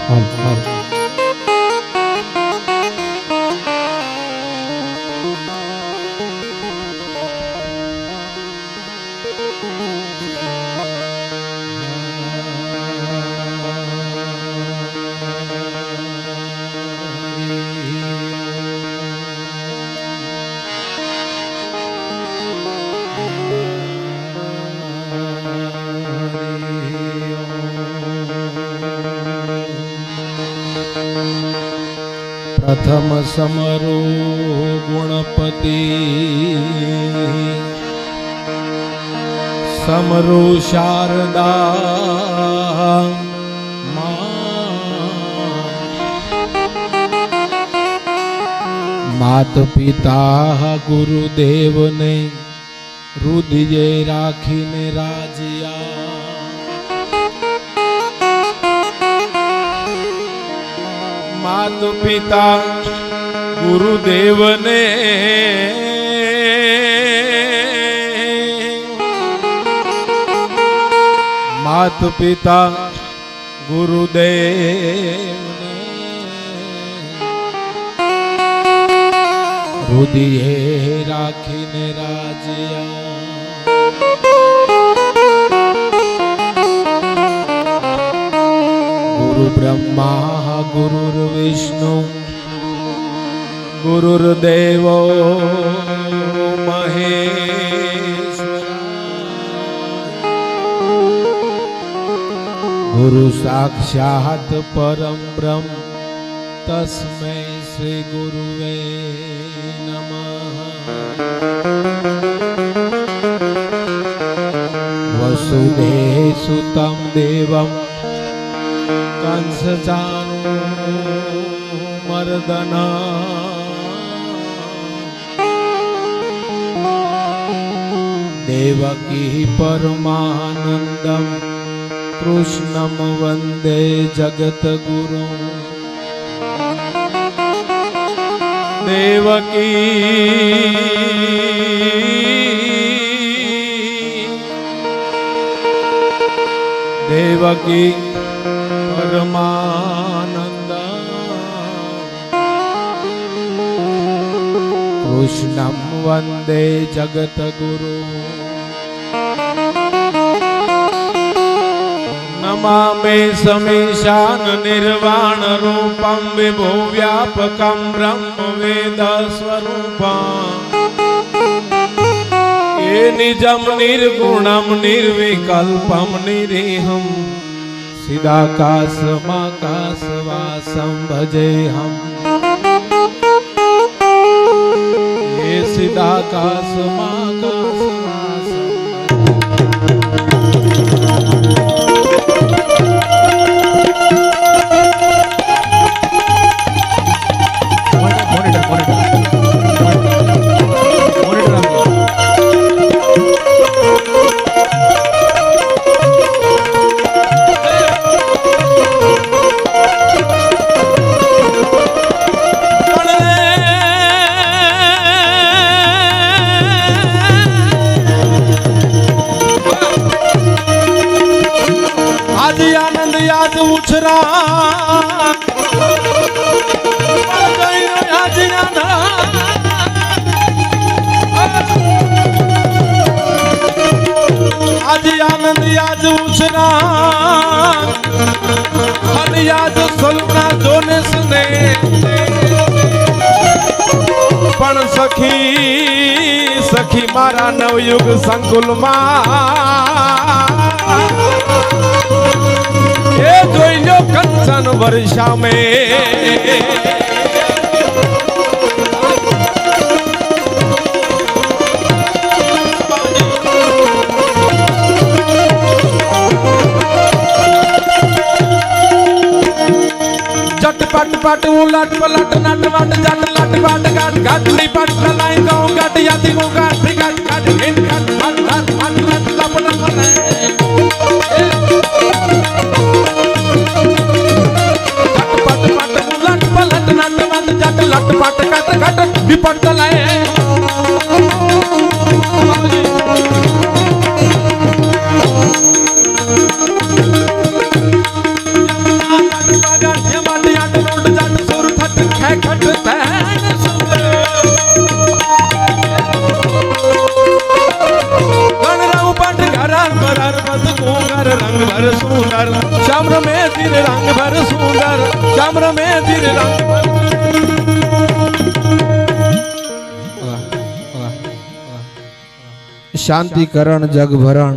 હાલ હાલ प्रथम समरो गुणपति समरो शारदा मात पिता गुरुदेव ने हृदय राखीने राजिया मात पिता गुरुदेव ने मात पिता गुरुदेव ने हृदय राखीने राजिया गुरु ब्रह्मा गुरुर्विष्णु गुरुर्देवो महेश्वरा गुरु साक्षात् परम ब्रह्म तस्मै श्री गुरुवे नमः। वसुदेव सुतं देवं कंस मर्दना देवकी परमानंदम कृष्णं वंदे जगद्गुरु देवकी देवकी परमानंद कृष्णं वंदे जगद्गुरु नमामि समीशान निर्वाण रूपं विभो व्यापकं ब्रह्म वेद स्वरूपं ये निजं निर्गुणं निर्विकल्पं निरीहं चिदाकाशमाकाशवासं भजेऽहम् ये चिदाकाशमाकाशवासं उछरा आज आनंद आज उछरा आज सलना जोने सुने पण सखी सखी मारा नवयुग संकुल ये जोई लो कंचन वर्षा में चटपट पट उलट पलट नट वट जट लट पट गट गट लिपट लाई गो गट याति गो गट गट गट हिट गट मट मट मट मट लपट मने चटपट पट उलट पलट नट वट जट लट पट गट गट लिपट लाई श्याम रमे तिर रंग भर सुंदर श्याम रमे तिर रंग भर શાંતિકરણ જગભરણ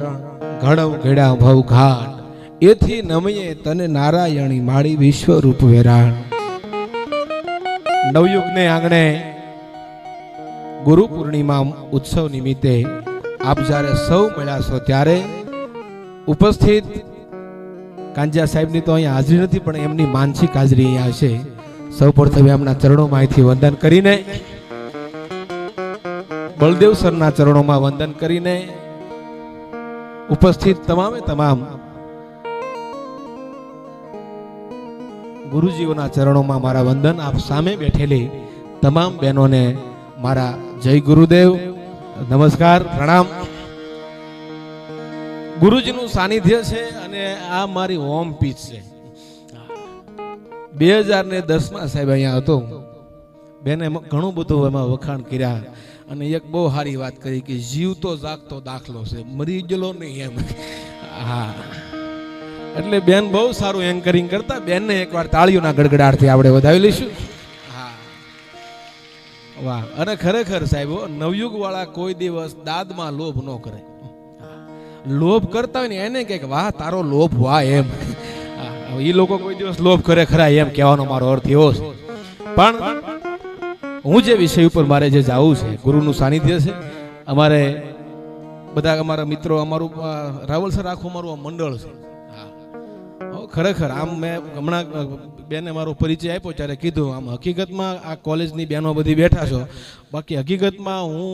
ઘડવ ઘેડા ભવ ઘાટ એથી નમયે તને નારાયણી માળી વિશ્વરૂપ વેરાણ. નવયુગને આંગણે ગુરુ પૂર્ણિમા ઉત્સવ નિમિત્તે આપ જ્યારે સૌ મળ્યા છો ત્યારે ઉપસ્થિત કાંજિયા સાહેબની તો અહીંયા હાજરી નથી, પણ એમની માનસિક હાજરી અહીંયા છે. સૌ પ્રથમે એમના ચરણોમાં અહીંથી વંદન કરીને, બળદેવ સરના ચરણોમાં વંદન કરીને ઉપસ્થિત તમામે તમામ ગુરુજીઓના ચરણોમાં મારા વંદન. આપ સામે બેઠેલી તમામ બહેનોને મારા જય ગુરુદેવ, નમસ્કાર, પ્રણામ. ગુરુજીનું સાનિધ્ય છે અને આ મારી હોમ પીચ છે. 2010માં સાહેબ અહીંયા હતો. બેને ઘણું બધું એમાં વખાણ કર્યા અને એક બહુ સારી વાત કરી કે જીવતો જાગતો દાખલો છે, મરી ગયેલો નહીં એમ. હા, એટલે બેન બહુ સારું એન્કરિંગ કરતા. બેનને એકવાર તાળીઓના ગડગડાટથી આપણે વધાવી લઈશું. હા, વાહ. અને ખરેખર સાહેબ, નવયુગ વાળા કોઈ દિવસ દાદમાં લોભ ન કરે. લોભ કરતા હોય ને એને કે વાહ તારો લોભ વાહ એમ. એ લોકો કોઈ દિવસ લોભ કરે ખરા એમ કહેવાનો મારો અર્થ એવો છે. પણ હું જે વિષય ઉપર મારે જે જાવું છે, ગુરુનું સાનિધ્ય છે. અમારે બધા અમારા મિત્રો, અમારું રાવલ સર આખું અમારું મંડળ છે. ખરેખર આમ મેં હમણાં બેને મારો પરિચય આપ્યો ત્યારે કીધું, આમ હકીકતમાં આ કોલેજની બહેનો બધી બેઠા છો, બાકી હકીકતમાં હું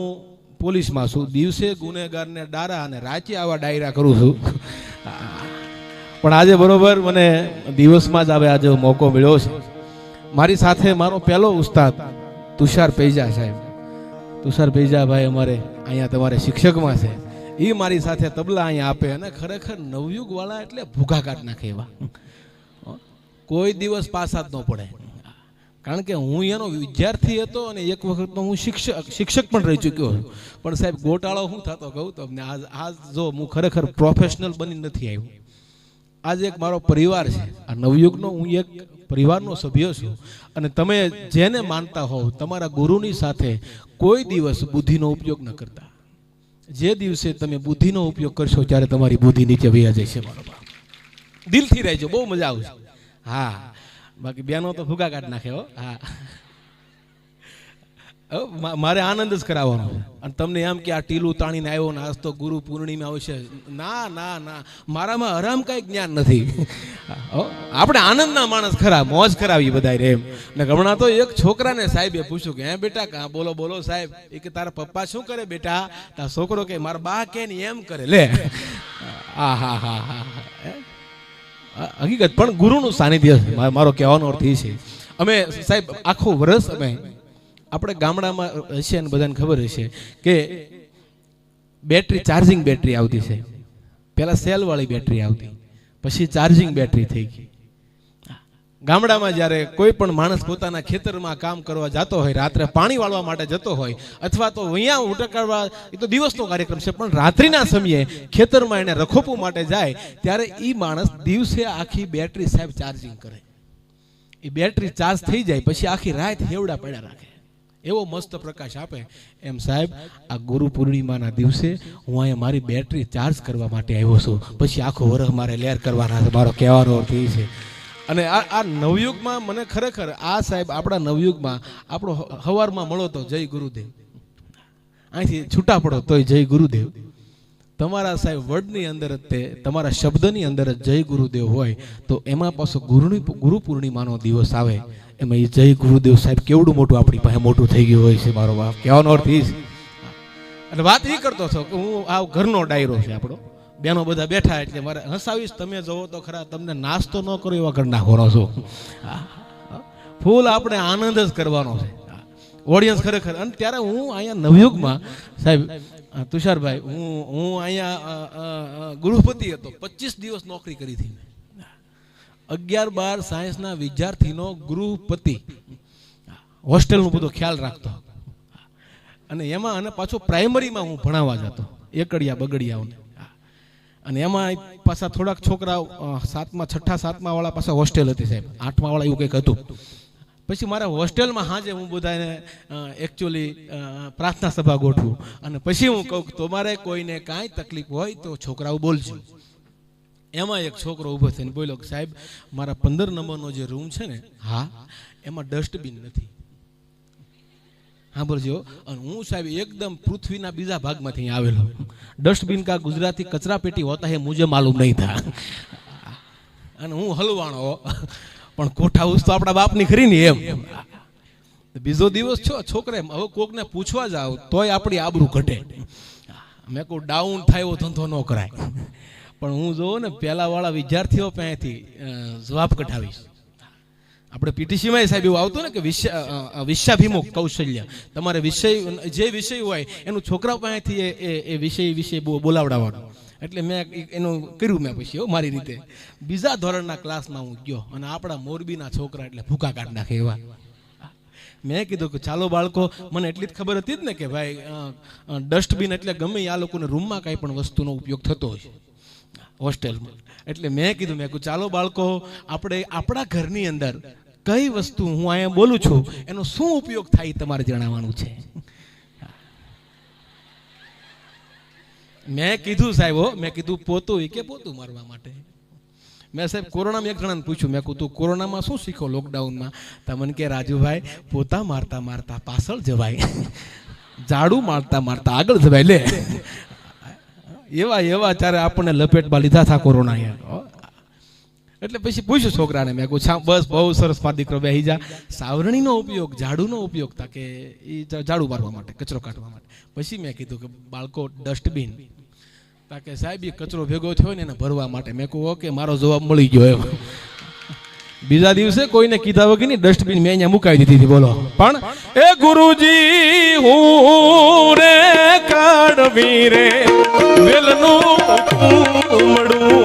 પોલીસમાં છું. દિવસે ગુનેગારને ડારા અને રાતે આવા ડાયરા કરું છું. પણ આજે બરોબર મને દિવસમાં જ આવે આજે મોકો મળ્યો છે. મારી સાથે મારો પહેલો ઉસ્તાદ તુષાર પૈજા સાહેબ, તુષાર પૈજાભાઈ અમારે અહીંયા તમારે શિક્ષકમાં છે. એ મારી સાથે તબલા અહીંયા આપે અને ખરેખર નવયુગ વાળા એટલે ભૂખા કાઢ નાખે એવા. કોઈ દિવસ પાસા જ ન પડે. કારણ કે હું એનો વિદ્યાર્થી હતો અને એક વખતનો હું શિક્ષક પણ રહી ચૂક્યો છું. પણ સાહેબ ગોટાળો શું થતો કહું તમને, આજ જો હું ખરેખર પ્રોફેશનલ બની નથી આવ્યો. આજે એક મારો પરિવાર છે. આ નવયુગનો હું એક પરિવારનો સભ્ય છું. અને તમે જેને માનતા હોવ તમારા ગુરુની સાથે કોઈ દિવસ બુદ્ધિનો ઉપયોગ ન કરતા. જે દિવસે તમે બુદ્ધિનો ઉપયોગ કરશો ત્યારે તમારી બુદ્ધિ નીચે વહી જશે. મારો બાપ, દિલથી રહેજો, બહુ મજા આવશે. હા, બાકી બેનો તો ભૂગા કાઢ નાખે હો. હા, મારે આનંદ જ કરાવવાનો છે. અને તમને એમ કે આ ટીલું તાણીને આવ્યો ને આજ તો ગુરુ પૂર્ણિમા આવશે, ના ના ના, મારામાં આરામ કઈ જ્ઞાન નથી. આપણે આનંદના માણસ ખરા, મોજ કરાવી બધા એમ. ને હમણાં તો એક છોકરાને સાહેબે પૂછ્યું કે હે બેટા કાં બોલો બોલો સાહેબ, એ કે તારા પપ્પા શું કરે બેટા? તારા છોકરો કે મારા બા કે ને એમ કરે. લે, હા હા હા હા, હકીકત. પણ ગુરુનું સાનિધ્ય મારો કહેવાનો અર્થ એ છે. અમે સાહેબ આખું વર્ષ અમે આપણે ગામડામાં હશે ને બધાને ખબર હશે કે બેટરી, ચાર્જિંગ બેટરી આવતી છે. પહેલા સેલ વાળી બેટરી આવતી, પછી ચાર્જિંગ બેટરી થઈ ગઈ. ગામડામાં જ્યારે કોઈ પણ માણસ પોતાના ખેતરમાં કામ કરવા જતો હોય, રાત્રે પાણી વાળવા માટે જતો હોય, અથવા તો અહીંયા ઉટકાડવા, એ તો દિવસનો કાર્યક્રમ છે, પણ રાત્રિના સમયે ખેતરમાં એને રખોપવા માટે જાય ત્યારે એ માણસ દિવસે આખી બેટરી સાહેબ ચાર્જિંગ કરે. એ બેટરી ચાર્જ થઈ જાય પછી આખી રાત હેવડા પડ્યા રાખે, એવો મસ્ત પ્રકાશ આપે. એમ સાહેબ આ ગુરુ પૂર્ણિમાના દિવસે હું અહીંયા મારી બેટરી ચાર્જ કરવા માટે આવ્યો છું. પછી આખું વર્ષ મારે લેર કરવાના છે. મારો કહેવાનો અર્થ એ છે. અને આ નવયુગમાં મને ખરેખર આ સાહેબ આપણા નવયુગમાં આપણો હવારમાં મળો તો જય ગુરુદેવ, અહીંથી છૂટા પડો તોય જય ગુરુદેવ. તમારા સાહેબ વર્ડની અંદર જ તે તમારા શબ્દની અંદર જ જય ગુરુદેવ હોય તો એમાં પાછો ગુરુ પૂર્ણિમાનો દિવસ આવે, એમાં એ જય ગુરુદેવ સાહેબ કેવડું મોટું આપણી પાસે મોટું થઈ ગયું હોય છે. મારો બાપ, કહેવાનો અર્થ એ છે. અને વાત એ કરતો છો કે હું આ ઘરનો ડાયરો છે આપણો, બેનો બધા બેઠા એટલે મારે હસાવીશ. તમે જોવો તો ખરા, તમને નાસ્તો ન કરો એવા ઘર નાખવાનો છો. ફૂલ આપણે આનંદ જ કરવાનો છે ઓડિયન્સ ખરેખર. અને ત્યારે હું અહીંયા નવયુગમાં સાહેબ તુષારભાઈ, હું અહીંયા ગૃહપતિ હતો. 25 દિવસ નોકરી કરી હતી. 11-12 સાયન્સના વિદ્યાર્થીનો ગૃહપતિ, હોસ્ટેલનું બધો ખ્યાલ રાખતો. અને એમાં અને પાછો પ્રાઇમરીમાં હું ભણાવવા જતો, એકડિયા બગડિયાઓને. અને એમાં પાછા થોડાક છોકરા 7મા 6ઠા 7મા વાળા પાછા હોસ્ટેલ હતી સાહેબ, 8મા વાળા એવું કંઈક હતું. પછી મારા હોસ્ટેલમાં હાજે હું બધાને એકચ્યુઅલી પ્રાર્થના સભા ગોઠવું અને પછી હું કહું તમારે કોઈને કાંઈ તકલીફ હોય તો છોકરાઓ બોલજો. એમાં એક છોકરો ઊભો થઈને બોલ્યો કે સાહેબ મારા 15 નંબરનો જે રૂમ છે ને, હા એમાં ડસ્ટબિન નથી. હા બોલજો. અને હું સાહેબ એકદમ પૃથ્વીના બીજા ભાગમાંથી આવેલો. ડસ્ટબિન કા ગુજરાતી કચરા પેટી હોતા હે મુझे માલુમ નહીં થા. અને હું હલવાણો પણ કોઠાઉસ તો આપણા બાપની ખરી ને એમ. બીજો દિવસ છો છોકરે હવે કોકને પૂછવા જાવ તોય આપણી આબરૂ ઘટે. મેં કહું ડાઉન થાય એવો ધંધો ન કરાય. પણ હું જોઉં ને પહેલા વાળા વિદ્યાર્થીઓ પાસેથી જવાબ કઢાવીશ. આપણે પીટીસીમાં સાહેબ એવું આવતું ને કે વિષયાભિમુખ કૌશલ્ય, તમારે વિષય જે વિષય હોય એનું છોકરા પાસેથી એ વિષય વિશે બોલાવડાવવાનું. એટલે મેં એનું કર્યું મેં પછી મારી રીતે. બીજા ધોરણના ક્લાસમાં હું ગયો અને આપણા મોરબીના છોકરા એટલે ભૂકા કાઢ નાખે એવા. મેં કીધું કે ચાલો બાળકો, મને એટલી જ ખબર હતી જ ને કે ભાઈ ડસ્ટબિન એટલે ગમે આ લોકોને રૂમમાં કાંઈ પણ વસ્તુનો ઉપયોગ થતો હોય હોસ્ટેલમાં. એટલે મેં કીધું ચાલો બાળકો, આપણે આપણા ઘરની અંદર કઈ વસ્તુ હું અહીંયા બોલું છું એનો શું ઉપયોગ થાય તમારે જણાવવાનું છે. મેં કીધું સાહેબ, મેં કીધું પોતું કે પોતું મારવા માટે. મેં સાહેબ કોરોનામાં એક જણાને પૂછ્યું, મેં કીધું કોરોનામાં શું શીખો લોકડાઉનમાં? તમને કે રાજુભાઈ પોતા મારતા મારતા પાછળ જવાય, ઝાડુ મારતા મારતા આગળ જવાય. લે એવા ત્યારે આપણને લપેટમાં લીધા હતા કોરોના. એટલે પછી પૂછ્યું છોકરાને, મેં કહું બસ બહુ સરસ મારો દીકરો બેહી જા. સાવરણીનો ઉપયોગ, ઝાડુનો ઉપયોગ તા કે એ ઝાડુ મારવા માટે, કચરો કાઢવા માટે. પછી મેં કીધું કે બાળકો ડસ્ટબિન તા કે સાહેબ એ કચરો ભેગો થયો ને એને ભરવા માટે. મેં કહું ઓકે, મારો જવાબ મળી ગયો એમ. બીજા દિવસે કોઈને કીધા વગર ની ડસ્ટબિન મેં અહીંયા મુકાવી દીધી હતી. બોલો. પણ એ ગુરુજી હું રે કાઢવી રે વેલનું ઉમડું.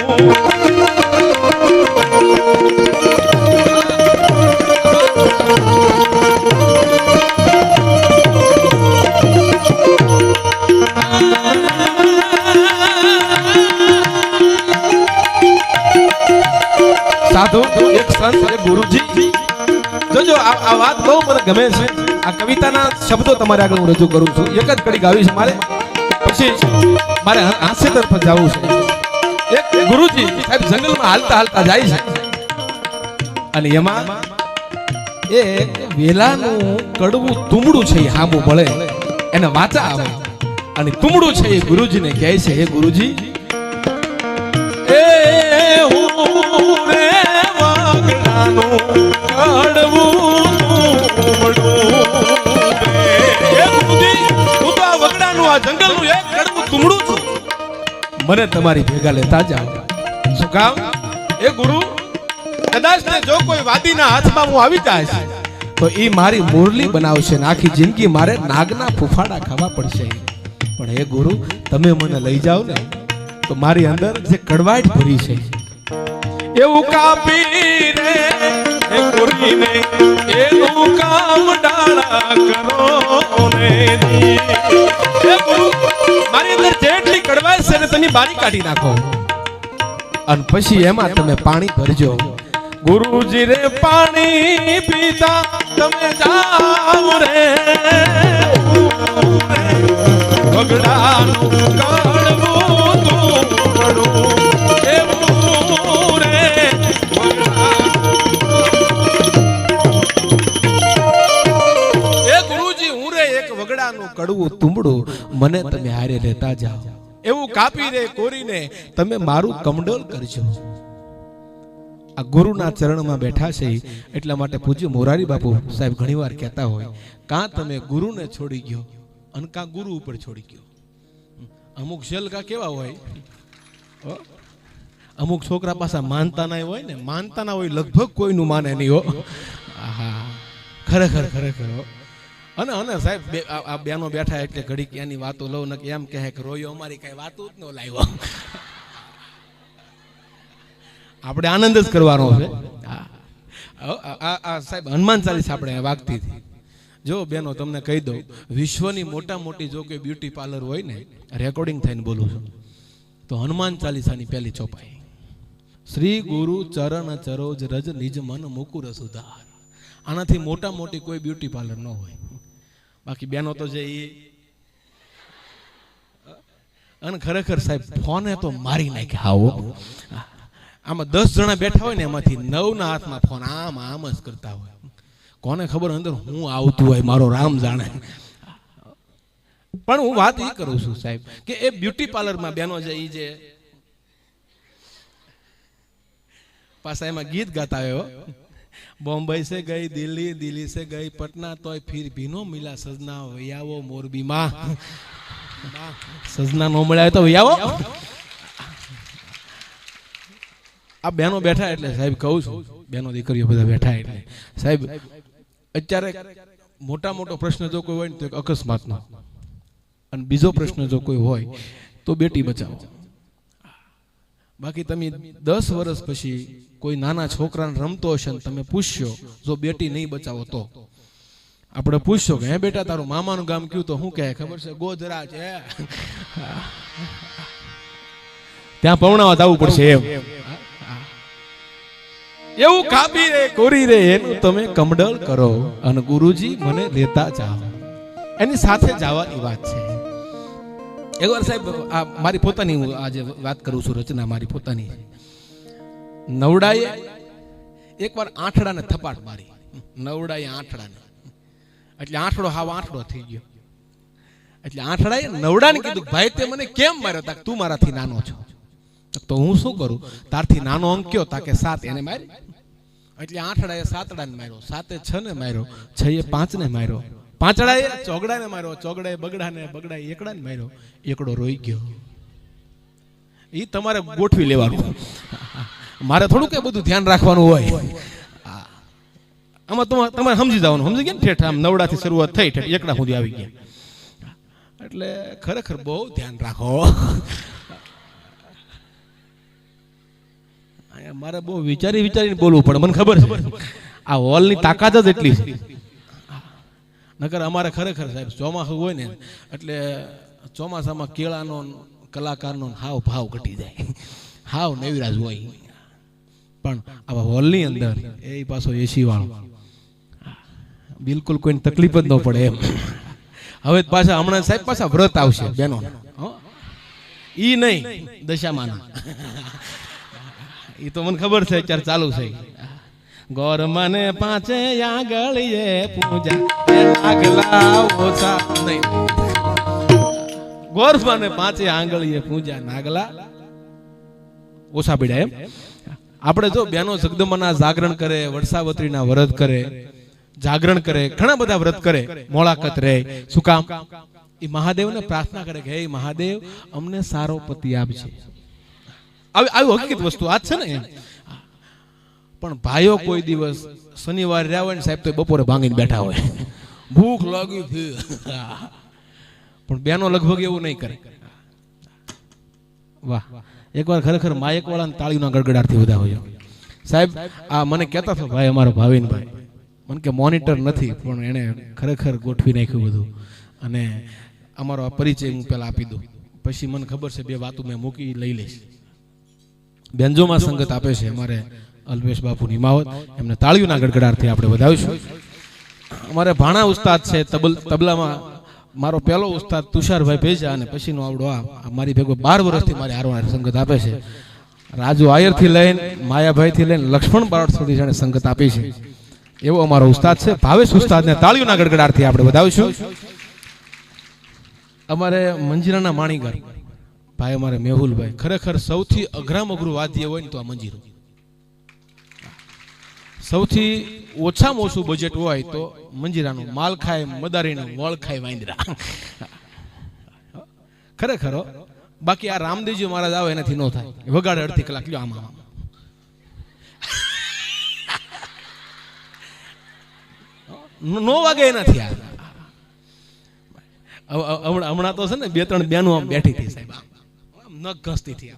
સાધુ એક સંત એક ગુરુજી, જોજો આ વાત બહુ મને ગમે છે. આ કવિતાના શબ્દો તમારે આગળ હું રજૂ કરું છું. એક જ કડી ગાવી છે મારે, પછી મારે હાસ્ય તરફ જવું છે. એક ગુરુજી સાહેબ જંગલમાં હાલતા હાલતા જાય છે અને એમાં એક વેલાનું કડવું તુમડું છે એ હામું મળે, એને વાચા આવે અને તુમડું છે એ ગુરુજીને કહે છે, હે ગુરુજી એ હું રે વાગડાનું કડવું તુમડું. એ ગુરુજી હું તો આ વગડાનું આ જંગલનું એક કડવું તુમડું છું, મને તમારી ભેગા લેતા જાઓ. શું કામ? એ ગુરુ કદાચ ને જો કોઈ વાદીના હાથમાં હું આવી જાય તો એ મારી મુરલી બનાવશે ને આખી જિંદગી મારે નાગના ફૂફાડા ખાવા પડશે. પણ હે ગુરુ તમે મને લઈ જાઓ ને તો મારી અંદર જે કડવાટ ભરી છે એવું કાપી રે એ ગુરીને એનું કામ ડાળા કરો ને. હે ગુરુ મારી અંદર જેટલી કડવાટ છે ને તમે બારી કાઢી નાખો અને પછી એમાં તમે પાણી ભરજો. ગુરુજી રે પાણી પીતા તમે જાવ રે વગડાનું કડવું તુમડું એવું રે એ ગુરુજી હું રે એક વગડાનું કડવું તુમડું મને તમે હારે લેતા જાઓ. એવું કાપી રે કોરીને તમે મારું કમડોલ કરજો. આ ગુરુના ચરણમાં બેઠા છે એટલા માટે પૂજ્ય મોરારી બાપુ સાહેબ ઘણીવાર કહેતા હોય, કાં તમે ગુરુને છોડી ગયો અને કાં ગુરુ ઉપર છોડી ગયો. અમુક શેલકા કેવા હોય, અમુક છોકરા પાછા માનતા ના હોય ને, માનતા ના હોય લગભગ કોઈનું માને નહીં હો. આહા ખરેખર ખરેખર. અને અને સાહેબ આ બેનો બેઠા એટલે ઘડીક એની વાતો લઉં ને એમ કહે કે રોયો અમારી કઈ વાતો જ ન લાવ્યો. આપણે આનંદ જ કરવાનો છે. આ સાહેબ હનુમાન ચાલીસા આપણે વાગતી હતી. જો બેનો તમને કહી દઉં, વિશ્વની મોટા મોટી જો કોઈ બ્યુટી પાર્લર હોય ને, રેકોર્ડિંગ થઈને બોલું છું, તો હનુમાન ચાલીસાની પહેલી ચોપાઈ, શ્રી ગુરુ ચરણ ચરોજ રજ નિજ મન મુકુર સુધાર. આનાથી મોટા મોટી કોઈ બ્યુટી પાર્લર ન હોય. બાકી બેનો તો જે એ અને ખરેખર સાહેબ ફોને તો મારી નાખ્યા. આવો આમાં 10 જણા બેઠા હોય ને એમાંથી 9 ના હાથમાં ફોન આમ આમ જ કરતા હોય. કોને ખબર અંદર હું આવતું હોય, મારો રામ જાણે. પણ હું વાત એ કરું છું સાહેબ કે એ બ્યુટી પાર્લરમાં બેનો છે એ જે પાછા એમાં ગીત ગાતા હોય, બોમ્બઈ સે ગઈ દિલ્હી, દિલ્હી સે ગઈ પટના, તોય ફિર ભી નો મિલા સजना, વૈયાવો મોરબી માં. સजना નો મળ્યા તો વૈયાવો. આ બહેનો બેઠા એટલે સાહેબ કહું છું, બહેનો દીકરીઓ બધા બેઠા એટલે સાહેબ અત્યારે મોટા મોટો પ્રશ્ન જો કોઈ હોય ને તો એક અકસ્માતનો, અને બીજો પ્રશ્ન જો કોઈ હોય તો બેટી બચાવો. બાકી તમે 10 વર્ષ પછી કોઈ નાના છોકરાને રમતો હશે ને તમે પૂછશો જો બેટી નહીં બચાવો તો, આપણે પૂછશો કે હે બેટા તારું મામાનું ગામ કયું, તો શું કહે ખબર છે? ગોધરા છે. ત્યાં પવણાવા જવું પડશે એમ. એવું કાબી રે કોરી રે એનું તમે કમડલ કરો અને ગુરુજી મને લેતા જાઓ. એની સાથે જવાની વાત છે. એકવાર સાહેબ આ મારી પોતાની હું આજે વાત કરું છું, રચના મારી પોતાની. નવડાએ એકવાર આંઠડાને થપાટ મારી. નવડાએ આંઠડાને, એટલે આંઠડો હાવ આંઠડો થઈ ગયો. એટલે આંઠડાએ નવડાને કીધું ભાઈ તે મને કેમ માર્યો? તાક તું મારાથી નાનો છો. તો હું શું કરું? તારથી નાનો અંક કયો? તાકે 7. એને મારી. એટલે આંઠડાએ 7ડાને માર્યો, 7એ 6 ને માર્યો, 6એ 5 ને માર્યો, 5ડાએ ચોગડાને માર્યો, ચોગડાએ બગડાને, બગડાએ એકડાને માર્યો, એકડો રોઈ ગયો. એ તમારે ગોઠવી લેવાનું. મારે થોડું કે બધું ધ્યાન રાખવાનું હોય. આમાં તમારે સમજી જવાનું. સમજી ગયા ને? ઠેઠ આમ નવડાથી શરૂઆત થઈ, ઠેઠ એકડા સુધી આવી ગયા. એટલે ખરેખર બહુ ધ્યાન રાખો. મારે બહુ વિચારીને બોલવું પડે. મને ખબર છે આ હોલની તાકાત જ એટલી છે. નકર અમારે ખરેખર સાહેબ ચોમાસું હોય ને એટલે ચોમાસામાં કેળાનો કલાકારનો હાવ ભાવ ઘટી જાય, હાવ નૈરાજ હોય. પણ આવા હોલની અંદર એ પાછો એસી વાળો, બિલકુલ કોઈને તકલીફ જ ન પડે એમ. હવે પાછા હમણાં સાહેબ પાછા વ્રત આવશે બેનો, ઈ નહીં દશામાના. એ તો મને ખબર છે અત્યારે ચાલુ છે. ગોર મને 5 આંગળીએ પૂજા નાગલા ઓછા નહીં. ગોર મને 5 આંગળીએ પૂજા નાગલા ઓછા પીડા એમ. આપણે જો બેનો જગદંબાના જાગરણ કરે, વર્ષાવત્રીના વ્રત કરે, જાગરણ કરે, ઘણા બધા વ્રત કરે, મોળાકત રહે. શું કામ? એ મહાદેવને પ્રાર્થના કરે કે હે મહાદેવ અમને સારો પતિ આપજે. આવી હકીકત વસ્તુ આ છે ને એમ. પણ ભાઈઓ કોઈ દિવસ શનિવાર રહ્યા હોય ને સાહેબ તો બપોરે ભાંગીને બેઠા હોય, ભૂખ લાગી છે. પણ બેનો લગભગ એવું નહીં કરે. વાહ! એકવાર ખરેખર માયક વાળાને તાળીના ગડગડાટથી બધા હોય સાહેબ. આ મને કહેતા હતો ભાઈ, અમારો ભાવિનભાઈ, મને કે મોનિટર નથી પણ એને ખરેખર ગોઠવી નાખ્યું બધું. અને અમારો આ પરિચય હું પહેલા આપી દઉં, પછી મને ખબર છે 2 વાતો મેં મૂકી લઈ લઈશ. બેન્જોમાં સંગત આપે છે અમારે અલ્પેશ બાપુ નિમાવત, એમને તાળીઓના ગડગડાટથી આપણે વધાવીશું. અમારે ભાણા ઉસ્તાદ છે તબલામાં, મારો પહેલો ઉસ્તાદ તુષારભાઈ ભેજા, અને પછીનો આવડો આ મારી ભેગો 12 વર્ષથી મારી હારવાર સંગત આપે છે. રાજુ આયરથી લઈને માયાભાઈથી લઈને લક્ષ્મણ બારોટ સુધી જેણે સંગત આપી છે એવો અમારો ઉસ્તાદ છે. ભાવેશ ઉસ્તાદને તાળીઓના ગડગડાટથી આપણે વધાવીશું. અમારે મંજીરાના માણીગર ભાઈ, અમારે મેહુલભાઈ, ખરેખર સૌથી અઘરામાં અઘરું વાદ્ય હોય ને તો આ મંજીરો. સૌથી ઓછામાં ઓછું બજેટ હોય તો મંજીરાનું. માલ ખાય મદારીનું, વળ ખાય વાંદરા. ખરેખર. બાકી આ રામદેવજી મહારાજ આવે એનાથી ન થાય. વગાડે 1.5 કલાક લ્યો આમાં. નો વાગે એનાથી. હમણાં તો છે ને 2-3 બેનો આમ બેઠી હતી સાહેબ, નખ ઘસતી હતી.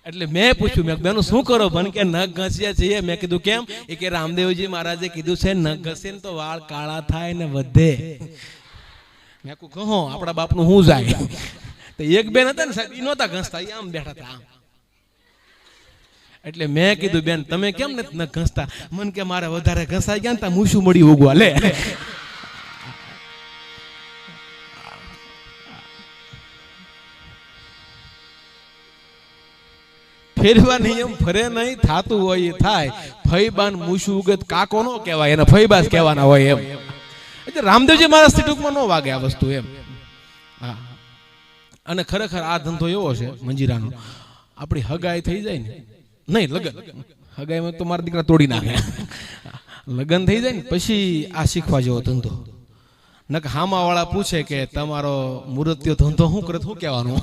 એટલે મેં પૂછ્યું, મેં બેનો શું કરો? પણ કે નખ ઘસ્યા છીએ. મેં કીધું કેમ? એ કે રામદેવજી મહારાજે કીધું છે નખ ઘસે ને તો વાળ કાળા થાય ને વધે. મેં કહું આપણા બાપનું શું જાય? તો એક બેન હતા ને સાહેબ, એ નહોતા ઘસતા, એ આમ બેઠા હતા આમ. એટલે મેં કીધું બેન તમે કેમ નથી ન ઘસતા? મને કે મારે વધારે ઘસાઈ ગયા ને તા મૂછું મળી ઉગવા લે. ફેરવા નિયમ ફરે નહીં, થાતું હોય એ થાય. ફઈબાન મૂછું ઉગત કાકો નો કહેવાય, એને ફઈબાસ કહેવાના હોય એમ. એટલે રામદેવજી મહારાજ ટૂંકમાં ન વાગે આ વસ્તુ એમ. હા, અને ખરેખર આ ધંધો એવો છે મંજીરાનો, આપણી હગાઈ થઈ જાય ને, નહીં લગન, હગાઈમાં તો મારા દીકરા તોડી નાખે. લગન થઈ જાય ને પછી આ શીખવા જેવો ધંધો. નક હામા વાળા પૂછે કે તમારો મૂર્તિયો ધંધો શું કરે, શું કહેવાનું?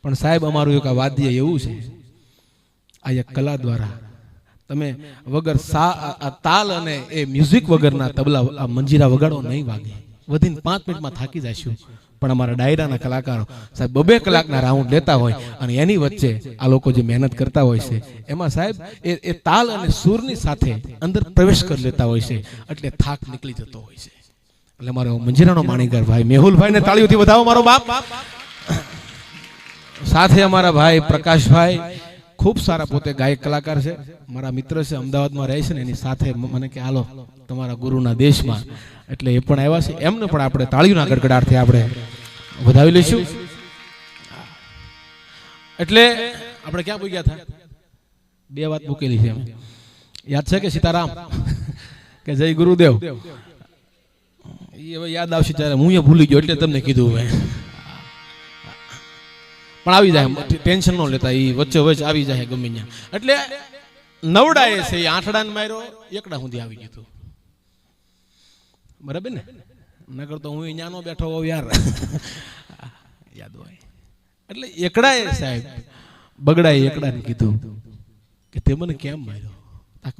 પણ સાહેબ અમારું એક વાદ્ય એવું છે, આ એક કલા દ્વારા તમે વગર તાલ અને એ મ્યુઝિક વગરના તબલા આ મંજીરા વગાડો નહીં વાગે. વધીને 5 મિનિટમાં થાકી જશું. પણ અમારા ડાયરાના કલાકારો સાહેબ 2 કલાકના રાઉન્ડ લેતા હોય અને એની વચ્ચે આ લોકો જે મહેનત કરતા હોય છે એમાં સાહેબ એ તાલ અને સૂરની સાથે અંદર પ્રવેશ કરી લેતા હોય છે, એટલે થાક નીકળી જતો હોય છે. એટલે મારો મંજીરાનો માણીગર ભાઈ મેહુલભાઈને તાળીઓથી વધાવો મારો બાપ. સાથે અમારા ભાઈ પ્રકાશભાઈ ખૂબ સારા, પોતે ગાયક કલાકાર છે, મારા મિત્ર છે, અમદાવાદમાં રહે છે ને એની સાથે મને કે હાલો તમારા ગુરુના દેશમાં, એટલે એ પણ આવ્યા છે. એમને પણ આપણે તાળીઓના ગડગડાટથી આપણે વધાવી લઈશું. એટલે આપણે ક્યાં પૂગ્યા હતા? 2 વાત મૂકેલી છે. યાદ છે કે સીતારામ કે જય ગુરુદેવ? એ હવે યાદ આવશે ત્યારે, હું એ ભૂલી ગયો એટલે તમને કીધું મેં. પણ આવી જાય, ટેન્શન ન લેતા, એ વચ્ચે વચ્ચે આવી જાય ગમે ત્યાં. એટલે નવડાએ છે એ આંઠડાને માર્યો, એકડા સુધી આવી ગયું. બરાબર ને? નકર તો હું અહીંયા નો બેઠો હોઉં યાર. યાદ હોય. એટલે એકડાએ સાહેબ બગડાએ એકડાને કીધું કે તે મને કેમ માર્યો?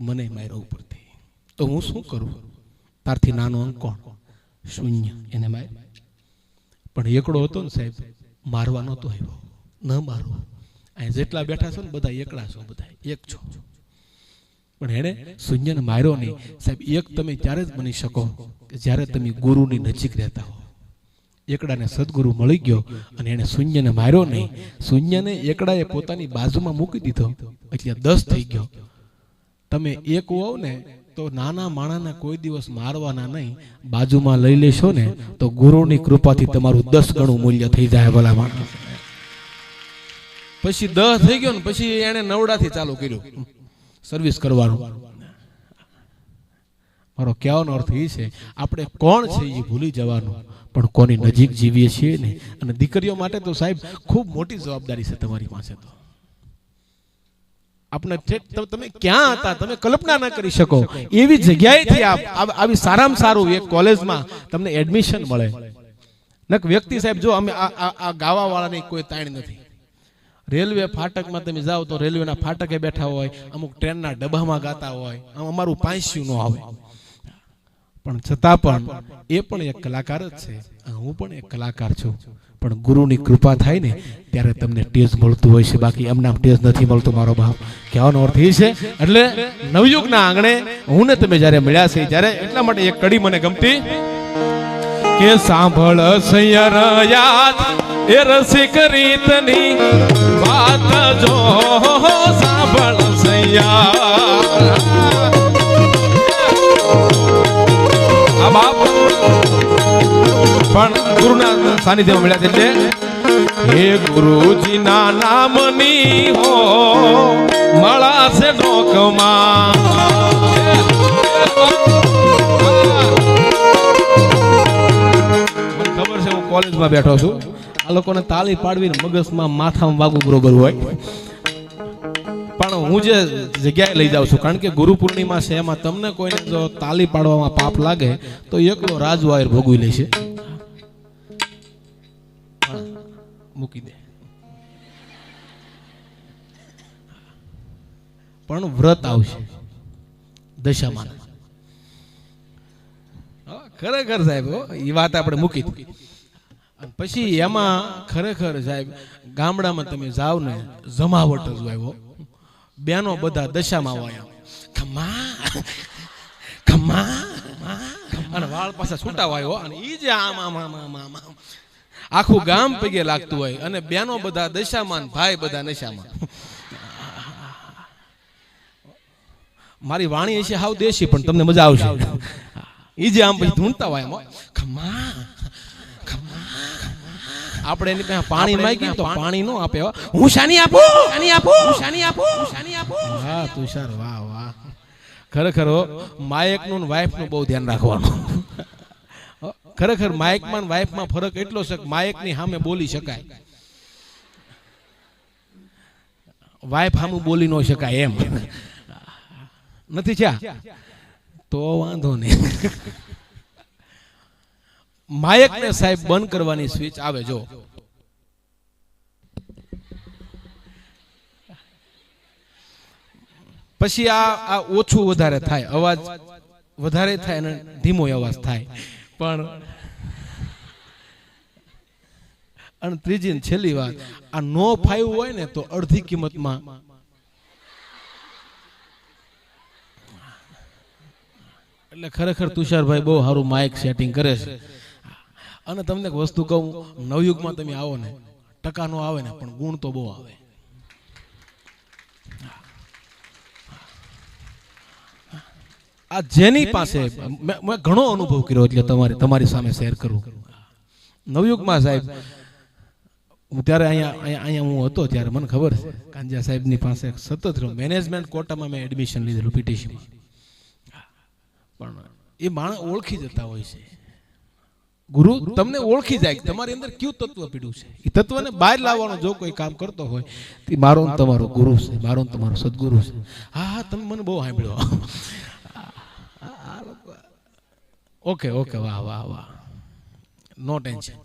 મને માર્યો ઉપરથી, તો હું શું કરું? તારથી નાનો અંક કોણ? શૂન્ય. એને માર્યો. પણ એકડો હતો ને સાહેબ, મારવા નહોતો આવ્યો. ન મારો, અહીં જેટલા બેઠા છો ને બધા એકલા છો, બધા એક છો. પણ એને શૂન્યને માર્યો નહીં સાહેબ. એક તમે ત્યારે જ બની શકો કે જ્યારે તમે ગુરુની નજીક રહેતા હો. એકડાને સદગુરુ મળી ગયો અને એને શૂન્યને માર્યો નહીં. શૂન્યને એકડાએ પોતાની બાજુમાં મૂકી દીધો એટલે 10 થઈ ગયો. તમે એક હોવ ને તો નાના માણાને કોઈ દિવસ મારવાના નહીં, બાજુમાં લઈ લેશો ને તો ગુરુની કૃપાથી તમારું 10 ગણું મૂલ્ય થઈ જાય. ભલા માણસ પછી 10 થઈ ગયો ને પછી એને નવડાથી ચાલુ કર્યું સર્વિસ કરવાનું. મારો કહેવાનો અર્થ એ છે, આપણે કોણ છે એ ભૂલી જવાનું, પણ કોની નજીક જીવીએ છીએ ને. અને દીકરીઓ માટે તો સાહેબ ખૂબ મોટી જવાબદારી છે તમારી પાસે. તો આપણે તમે ક્યાં હતા તમે કલ્પના ન કરી શકો એવી જગ્યાએથી આવી સારામાં સારું એક કોલેજમાં તમને એડમિશન મળે. નક વ્યક્તિ સાહેબ જો અમે આ ગાવા વાળાની કોઈ તાણ નથી. રેલવે ફાટકમાં તમે જાઓ તો રેલવેના ફાટકે બેઠા હોય, અમુક ટ્રેનના ડબ્બામાં ગાતા હોય, અમારું પાંસ્યું ન આવે. પણ છતાં પણ એ પણ એક કલાકાર જ છે, હું પણ એક કલાકાર છું. પણ ગુરુની કૃપા થાય ને ત્યારે તમને ટેજ મળતું હોય છે, બાકી એમના ટેજ નથી મળતું. મારો બાપ કહેવાનો અર્થ એ છે. એટલે નવયુગના આંગણે હું ને તમે જ્યારે મળ્યા છે ત્યારે એટલા માટે એક કડી મને ગમતી કે સાંભળ સૈયર યાદ એ રસિક રીતની વાત જો સાંભળ સૈયા. આ બાપ પણ ગુરુના સાનિધ્યમાં મળ્યા છે. હે ગુરુજીના નામની હો મળાશે ડોકમાં. મને ખબર છે હું કોલેજમાં બેઠો છું, આ લોકોને તાળી પાડવીને મગજમાં માથામાં વાગવું બરોબર હોય. પણ હું જે જગ્યાએ લઈ જાઉં છું, કારણ કે ગુરુ પૂર્ણિમા છે, એમાં તમને કોઈને જો તાળી પાડવામાં પાપ લાગે તો એકલો રાજવાયર ભોગવી લેશે. મૂકી દે. પણ વ્રત આવશે દશામાં. ખરેખર સાહેબ એ વાત આપણે મૂકી. પછી એમાં ખરેખર સાહેબ ગામડામાં તમે જાઓ ને જમાવટ જ આવ્યો. બેનો બધા દશામાં આવ્યા, ખમા ખમા અને વાળ પાછા છૂટા હોય અને ઈ જે આમ આમ આમ આમ આમ આમ આખું ગામ પગે લાગતું હોય અને બેનો બધા દશામાં ભાઈ બધા નશામાં. મારી વાણી હશે હાવ દેશી પણ તમને મજા આવશે. ઈ જે આમ પછી ધૂણતા હોય એમ ખમા આપણે એની પાસે પાણી માંગીએ તો પાણી નો આપે. હું શાની આપું, શાની આપું, શાની આપું, શાની આપું. હા તુષાર વાહ વાહ. ખરેખર માયક નું વાઇફ નું બહુ ધ્યાન રાખવાનું. ખરેખર માયકમાં વાઇફમાં ફરક એટલો છે કે માયકની સામે બોલી શકાય, વાઇફ સામે બોલી ન શકાય એમ નથી છે તો વાંધો નહીં. માયકને સાહેબ બંધ કરવાની સ્વિચ આવે જો પછી આ ઓછું વધારે થાય, અવાજ વધારે થાય અને ધીમો અવાજ થાય. પણ અને ત્રીજી ને છેલ્લી વાત, આ નો ફાયું હોય ને તો અડધી કિંમતમાં એટલે ખરેખર તુષારભાઈ બહુ સારું માઇક સેટિંગ કરે છે. અને તમને એક વસ્તુ કહું, નવયુગમાં તમે આવો ને ટકા નો આવે ને પણ ગુણ તો બહુ આવે. આ જેની પાસે મેં ઘણો અનુભવ કર્યો એટલે તમારી સામે શેર કરું. નવયુગમાં સાહેબ હું ત્યારે અહીંયા હું હતો ત્યારે મને ખબર છે કાંજા સાહેબની પાસે સતત મેનેજમેન્ટ કોટામાં મેં એડમિશન લીધેલું પીટીસીમાં. પણ એ માણસ ઓળખી જતા હોય છે, ગુરુ તમને ઓળખી જાય તમારી અંદર કયું તત્વ પીડ્યું છે. એ તત્વને બહાર લાવવાનો જો કોઈ કામ કરતો હોય તે મારો તમારો ગુરુ છે, મારો તમારો સદગુરુ છે. હા તમે મને બહુ સાંભળ્યો. ઓકે ઓકે વાહ વાહ વાહ, નો ટેન્શન.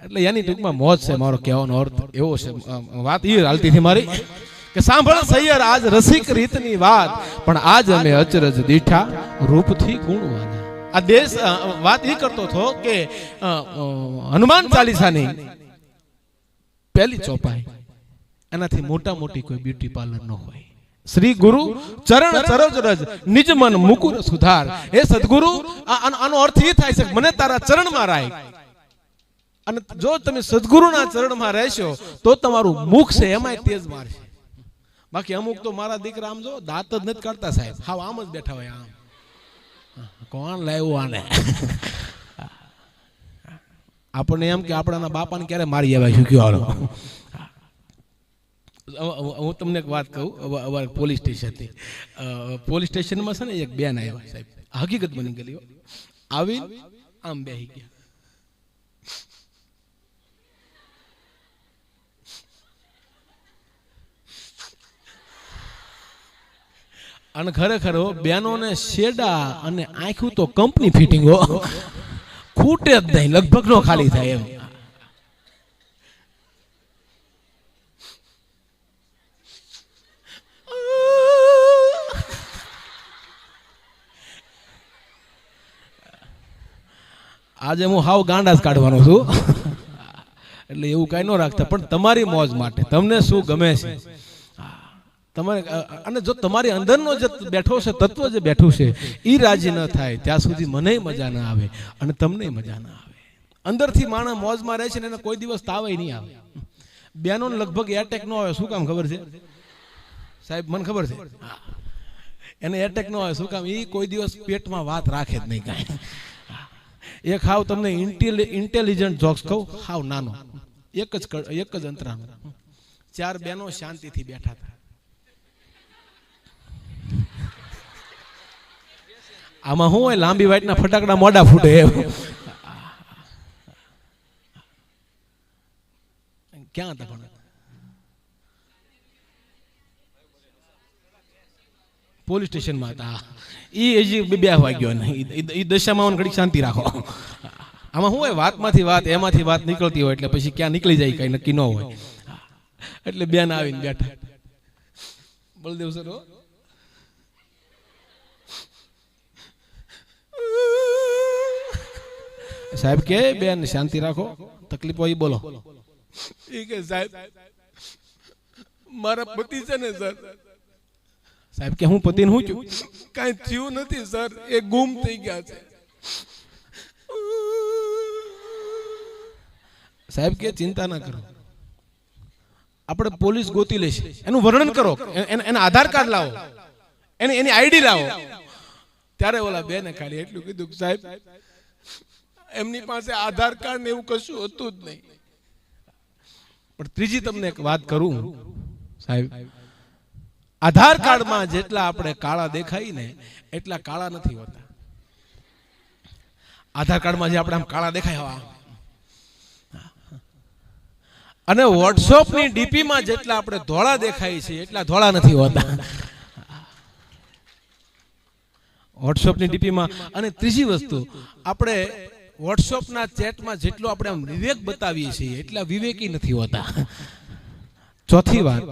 એટલે એની ટૂંકમાં મોજ છે. મારો કહેવાનો અર્થ એવો છે, વાત એ હાલતી હતી મારી કે સાંભળ સૈયર આજ રસિક રીતની વાત, પણ આજ અમે અચરજ દીઠા રૂપથી ગુણવાના. આ દેશ વાત એ કરતો હતો કે હનુમાન ચાલીસાની પહેલી ચોપાઈ એનાથી મોટા મોટી કોઈ બ્યુટી પાર્લર ન હોય. શ્રી ગુરુ ચરણ સરોજ રજ નિજ મન મુકુર સુધાર. એ સદગુરુ આનો અર્થ એ થાય છે મને તારા ચરણમાં રાખ. અને જો તમે સદગુરુના ચરણમાં રહેશો તો તમારું મુખ છે એમાંય તેજ મારશે. બાકી અમુક તો મારા દીકરા આમ જો દાંત જ નથી કાઢતા સાહેબ, હાવ આમ જ બેઠા હોય. આમ કોણ લાવ્યું આને? આપણને એમ કે આપણાના બાપાને ક્યારે મારી આવ્યા શું કયો? હું તમને એક વાત કહું, પોલીસ સ્ટેશનથી પોલીસ સ્ટેશનમાં છે ને એક બેન આવ્યા સાહેબ, હકીકત બની ગયેલી. આવી આમ બેહી ગયા. અને ખરેખર બેનોને શેડા અને આંખું તો કંપની ફિટિંગ હો, ખૂટે જ નહીં, લગભગ નો ખાલી થાય એમ. આજે હું હાવ ગાંડા જ કાઢવાનો છું, એટલે એવું કઈ ન રાખતા. પણ તમારી મોજ માટે તમને શું ગમે છે તમારે, અને જો તમારી અંદરનો જે બેઠો છે તત્વ જે બેઠું છે એ રાજી ન થાય ત્યાં સુધી મને મજા ના આવે અને તમને મજા ના આવે. અંદરથી માણસ મોજમાં રહે છે ને એને કોઈ દિવસ તાવ નહીં આવે. બેનોને લગભગ એટેક ન આવે. શું કામ ખબર છે સાહેબ? મને ખબર છે એને એટેક ન આવે. શું કામ? એ કોઈ દિવસ પેટમાં વાત રાખે જ નહીં કાંઈ. એક હાવ તમને ઇન્ટેલિજન્ટ જોક્સ કહું, હાવ નાનો, એક જ અંતરાનો. 4 બહેનો શાંતિથી બેઠા હતા. આમાં શું હોય, લાંબી વાઈટના ફટાકડા મોડા ફૂટે એમ. ક્યાં હતા પણ? પોલીસ સ્ટેશનમાં હતા. એ હજી બે વાગ્યો ને એ દશામાં ઘડીક શાંતિ રાખો. આમાં શું હોય, વાતમાંથી વાત એમાંથી વાત નીકળતી હોય એટલે પછી ક્યાં નીકળી જાય કઈ નક્કી ન હોય. એટલે બેન આવીને બેઠા. બળદેવ સર સાહેબ કે બેન શાંતિ રાખો, તકલીફ હોય બોલો. એ કે સાહેબ મારા પતિ છે ને સર, સાહેબ કે હું પતિને હું છું? કાંઈ થયું નથી સર, એ ગુમ થઈ ગયા છે. સાહેબ કે ચિંતા ના કરો, આપણે પોલીસ ગોતી લેશે. એનું વર્ણન કરો, એના આધાર કાર્ડ લાવો, એની આઈડી લાવો. ત્યારે ઓલા બેને ખાલી એટલું કીધું કે સાહેબ એમની પાસે આધાર કાર્ડ ને એવું કશું હતું જ નહીં. પણ ત્રીજી તમને એક વાત કરું સાહેબ, આધાર કાર્ડમાં જેટલા આપણે કાળા દેખાય ને એટલા કાળા નથી હોતા. આધાર કાર્ડમાં જે આપણે આમ કાળા દેખાય હવા, અને વોટ્સએપ ની ડીપી માં જેટલા આપણે ધોળા દેખાય છે એટલા ધોળા નથી હોતા. વોટ્સએપ ની ડીપી માં. અને ત્રીજી વસ્તુ, આપણે વોટ્સએપ ના ચેટમાં જેટલો આપણે આમ વિવેક બતાવીએ છીએ એટલા વિવેકી નથી હોતા. ચોથી વાત,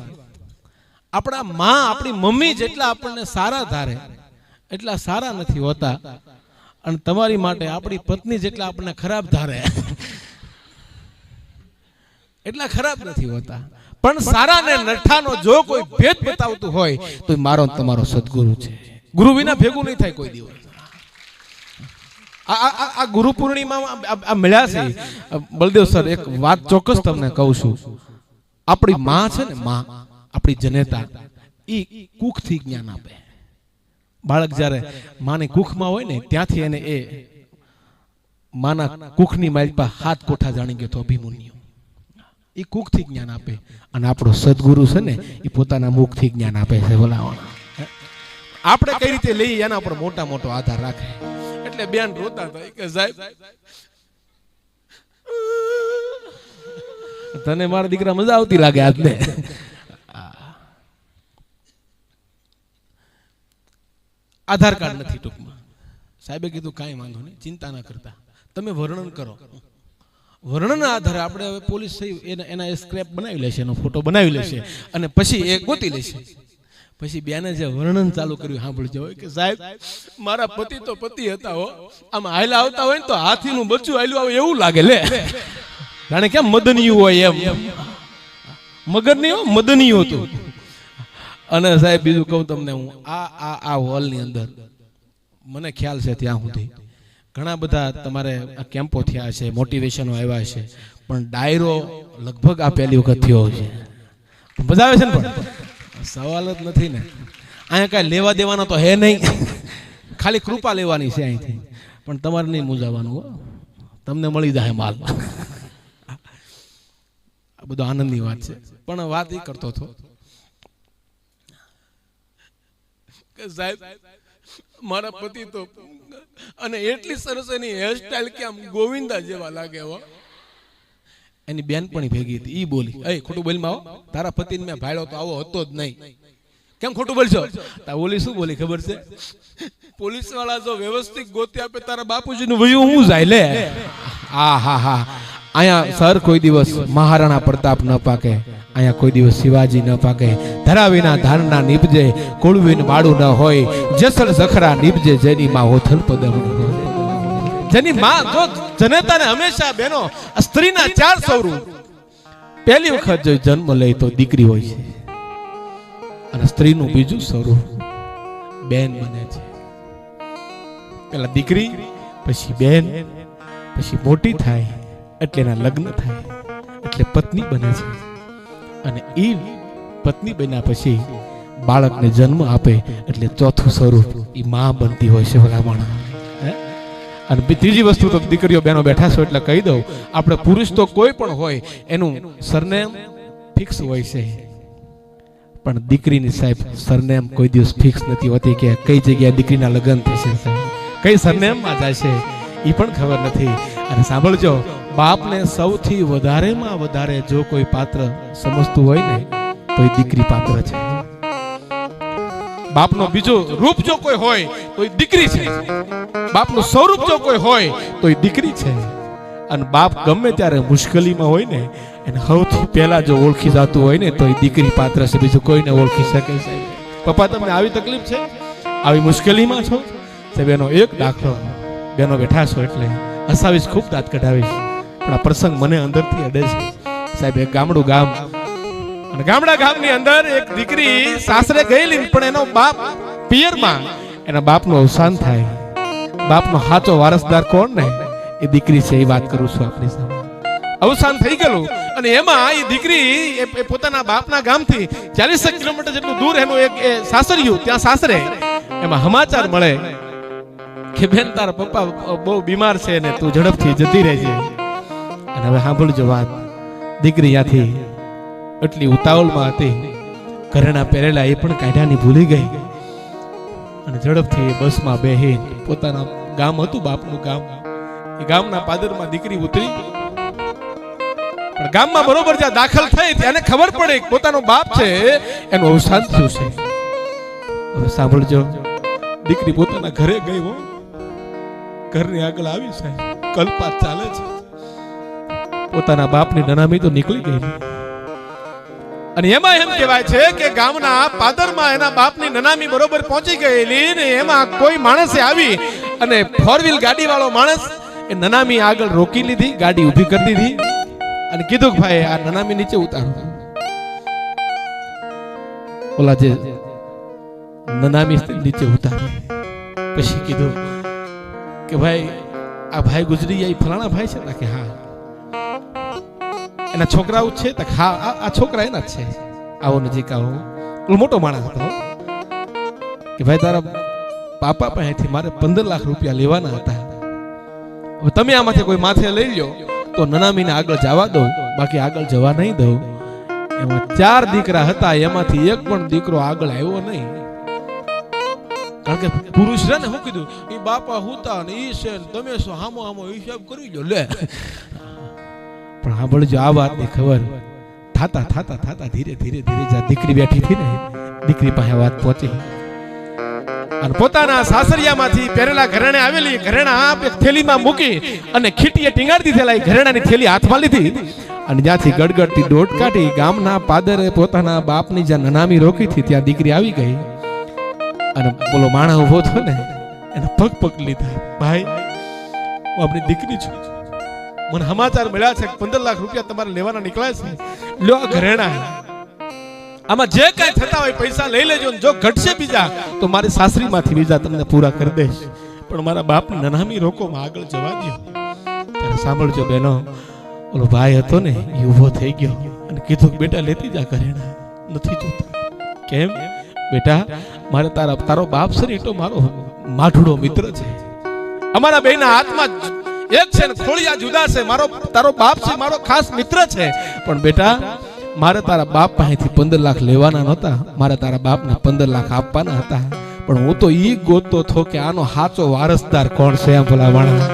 આપણા માં આપણી મમ્મી જેટલા આપણને સારા ધારે એટલા સારા નથી હોતા. અને તમારી માટે આપણી પત્ની જેટલા આપણને ખરાબ ધારે એટલા ખરાબ નથી હોતા. પણ સારા ને નઠાનો જો કોઈ ભેદ બતાવતું હોય તો મારો તમારો સદગુરુ છે. ગુરુ વિના ભેગું નહીં થાય કોઈ દિવસ. આ ગુરુ પૂર્ણિમા મળ્યા છે. બળદેવ સર એક વાત ચોક્કસ તમને કહું છું, આપણી માં છે ને, માં આપણી જનેતા, એ કુખથી જ્ઞાન આપે. બાળક જ્યારે માની કુખમાં હોય ને ત્યાંથી એને એ માના કુખની માઇલ પર હાથ કોઠા જાણી ગયો તો અભિમન્યુ. એ કુખથી જ્ઞાન આપે. અને આપણો સદગુરુ છે ને એ પોતાના મુખથી જ્ઞાન આપે છે. બોલાવવાના આપણે કઈ રીતે લઈએ એના પર મોટા મોટો આધાર રાખે. એટલે બેન રોતા હતા કે સાહેબ તને મારા દીકરા મજા આવતી લાગે આજને. આધાર કાર્ડ નથી ટૂંકમાં. સાહેબે કીધું કાંઈ વાંધો નહીં, ચિંતા ના કરતા, તમે વર્ણન કરો. વર્ણનના આધારે આપણે હવે પોલીસ એના સ્ક્રેપ બનાવી લેશે, એનો ફોટો બનાવી લેશે અને પછી એ ગોતી લેશે. પછી બેને જે વર્ણન ચાલુ કર્યું સાંભળજો કે સાહેબ મારા પતિ તો પતિ હતા હો, આમ હાયલા આવતા હોય ને તો હાથીનું બચ્ચું હાલ્યું આવે એવું લાગે. લે જાણે કેમ મદનિયું હોય એમ. મગર નહીં હો, મદનિયું હતું. અને સાહેબ બીજું કહું તમને, હું આ હોલની અંદર મને ખ્યાલ છે ત્યાં સુધી ઘણા બધા તમારે કેમ્પો થયા છે, મોટિવેશનો આવ્યા છે, પણ ડાયરો લગભગ આ પહેલી વખત થયો છે. મજા આવે છે ને? પણ સવાલ જ નથી ને. અહીંયા કાંઈ લેવા દેવાનો તો હે નહીં, ખાલી કૃપા લેવાની છે અહીંથી. પણ તમારે નહીં મૂંઝાવાનું હો, તમને મળી જાય માલ. આ બધો આનંદની વાત છે. પણ વાત એ કરતો હતો કે સાહેબ મારા પતિ તો, અને એટલી સરસ એની હેરસ્ટાઈલ કે આમ ગોવિંદા જેવા લાગે હો. એની બેનપણી ભેગી હતી, ઈ બોલી, એ ખોટું બોલમાં આવો, તારા પતિને મેં ભાળ્યો તો આવો હતો જ નહીં. કેમ ખોટું બોલશો? તા ઓલી શું બોલી ખબર છે? પોલીસ વાળા જો વ્યવસ્થિત ગોતી આપે તારા બાપુજીનું વયું હું જાય. લે હા અહીંયા સર કોઈ દિવસ મહારાણા પ્રતાપ ન પાકે, અહીંયા કોઈ દિવસ શિવાજી ન પાકે. ધરાવીના ધારના નીપજે, કોળવીન માળું ન હોય, જેસલ જખરા નીપજે, જેની માં હોથલ પદમણી હોય. જેની માં જો જનેતાને હંમેશા બેનો સ્ત્રીના 4 સ્વરૂપ. પહેલી વખત જો જન્મ લે તો દીકરી હોય છે, અને સ્ત્રીનું બીજું સ્વરૂપ બેન બને છે. પેલા દીકરી, પછી બેન, પછી મોટી થાય એટલે એના લગ્ન થાય એટલે પત્ની બને છે. અને એ પત્ની બન્યા પછી બાળકને જન્મ આપે એટલે ચોથું સ્વરૂપ એ માં બનતી હોય છે. ભલામણ. અને ત્રીજી વસ્તુ તો દીકરીઓ બહેનો બેઠા છો એટલે કહી દઉં, આપણે પુરુષ તો કોઈ પણ હોય એનું સરનેમ ફિક્સ હોય છે, પણ દીકરીની સાહેબ સરનેમ કોઈ દિવસ ફિક્સ નથી હોતી કે કઈ જગ્યાએ દીકરીના લગ્ન થશે, કઈ સરનેમમાં જશે એ પણ ખબર નથી. અને સાંભળજો, બાપને સૌથી વધારેમાં વધારે જો કોઈ પાત્ર સમજતું હોય ને તો એ દીકરી પાત્ર છે. બાપનો બીજો રૂપ જો કોઈ હોય તો એ દીકરી છે, બાપનું સ્વરૂપ જો કોઈ હોય તો એ દીકરી છે. અને બાપ ગમે ત્યારે મુશ્કેલીમાં હોય ને એને સૌથી પહેલા જો ઓળખી જતું હોય ને તો એ દીકરી પાત્ર છે, બીજું કોઈને ઓળખી શકે છે. પપ્પા તમને આવી તકલીફ છે, આવી મુશ્કેલીમાં છો સાહેબ, એનો એક દાખલો, બેનો બેઠા છો એટલે હસાવીશ, ખૂબ દાંત કઢાવીશ, પણ આ પ્રસંગ મને અંદરથી અડે છે સાહેબ. એક ગામડું ગામ, અને ગામની અંદર એક દીકરી સાસરે ગયેલી પણ એનો બાપ પિયરમાં, એના બાપનું અવસાન થાય. બાપનો સાચો વારસદાર કોણ ને? એ દીકરી છે. એ વાત કરું છું આપની સામે. અવસાન થઈ ગયેલું અને એમાં એ દીકરી એ પોતાના બાપના ગામથી 40 કિલોમીટર જેટલું દૂર એનું એક સાસરિયું, ત્યાં સાસરે એમાં સમાચાર મળે કે બેન તારા પપ્પા બહુ બીમાર છે ને તું ઝડપથી જતી રહેજે. અને હવે સાંભળજો વાત. દીકરી ત્યાંથી એટલી ઉતાવળમાં હતી, ઘરેણા પહેરેલા એ પણ કાઢ્યાની ભૂલી ગઈ અને ઝડપથી બસમાં બેહી પોતાના ગામ હતું બાપનું ગામ, એ ગામના પાદરમાં દીકરી ઉતરી. પણ ગામમાં બરોબર જ્યાં દાખલ થઈ ત્યારે ખબર પડે કે પોતાનો બાપ છે એનું અવસાન થયું છે. હવે સાંભળજો, દીકરી પોતાના ઘરે ગઈ હો, ઘરની આગળ આવી છે, કલ્પાત ચાલે છે. પોતાના બાપની નનામી તો નીકળી ગઈ અને એમાં એમ કહેવાય છે કે ગામના પાદરમાં એના બાપની નનામી બરોબર પહોંચી ગયેલી ને એમાં કોઈ માણસે આવી અને 4 ગાડી વાળો માણસ એ નનામી આગળ રોકી લીધી, ગાડી ઊભી કરી દીધી અને કીધું કે ભાઈ આ નનામી નીચે ઉતારો. ઓલા જે નનામી નીચે ઉતારી પછી કીધું કે ભાઈ આ ભાઈ ગુજરી ગયા, ફલાણા ભાઈ છે? કે હા. એના છોકરાઓ છે? હા આ છોકરા એના જ છે. આવો નજીક આવો. મોટો માણસ હતો કે ભાઈ તારા પાપા પાસેથી મારે 15 લાખ રૂપિયા લેવાના હતા, હવે તમે આમાંથી કોઈ માથે લઈ લો તો નનામીને આગળ જવા દો, બાકી આગળ જવા નહીં દઉં. એમાં 4 દીકરા હતા, એમાંથી એક પણ દીકરો આગળ આવ્યો નહીં. કારણ કે પુરુષ છે ને, શું કીધું એ બાપા હુતા ને ઈ છે, તમે શું હામો હામો હિસાબ કરી લો લે. પણ સાંભળજો, આ વાતની ખબર થાતા ધીરે ધીરે જ્યાં દીકરી બેઠી હતી ને, દીકરી પાસે વાત પહોંચી અને પોતાના સાસરિયામાંથી પહેરેલા ઘરેણા આવેલી ઘરેણા એક થેલીમાં મૂકી અને ખીટીએ ટીંગાડી દીધેલા એ ઘરેણાની થેલી હાથમાં લીધી અને જ્યાંથી ગડગડતી દોટ કાઢી ગામના પાદરે પોતાના બાપની જ્યાં નનામી રોકી હતી ત્યાં દીકરી આવી ગઈ અને બોલો માણા ઉભો થયો ને એને પગ પકડી લીધા. ભાઈ હું આપણી દીકરી છું, મને સમાચાર મળ્યા છે 15 લાખ રૂપિયા તમારે લેવાના નીકળ્યા છે, લ્યો આ ઘરેણા, આમાં જે કઈ થતા હોય પૈસા લઈ લેજો, જો ઘટશે બીજા તો મારી સાસરીમાંથી બીજા તમને પૂરા કરી દઈશ, પણ મારા બાપની નનામી રોકોમાં આગળ જવા દો. ત્યારે સાંભળજો બહેનો, ઓલો ભાઈ હતો ને એ ઊભો થઈ ગયો અને કીધું બેટા લેતી જા ઘરેણા, નથી જોતા. કેમ બેટા? મારે તારો બાપ છે ને એ તો મારો માઠડો મિત્ર છે, અમારા બેના હાથમાં એક છે ને ખોળિયા જુદા છે, તારો બાપ છે મારો ખાસ મિત્ર છે, પણ બેટા મારે તારા બાપ પાસેથી 15 લાખ લેવાના નહોતા, મારે તારા બાપને 15 લાખ આપવાના હતા, પણ હું તો ઈ ગોતતો થો કે આનો સાચો વારસદાર કોણ છે. એમ ભલા વાળા,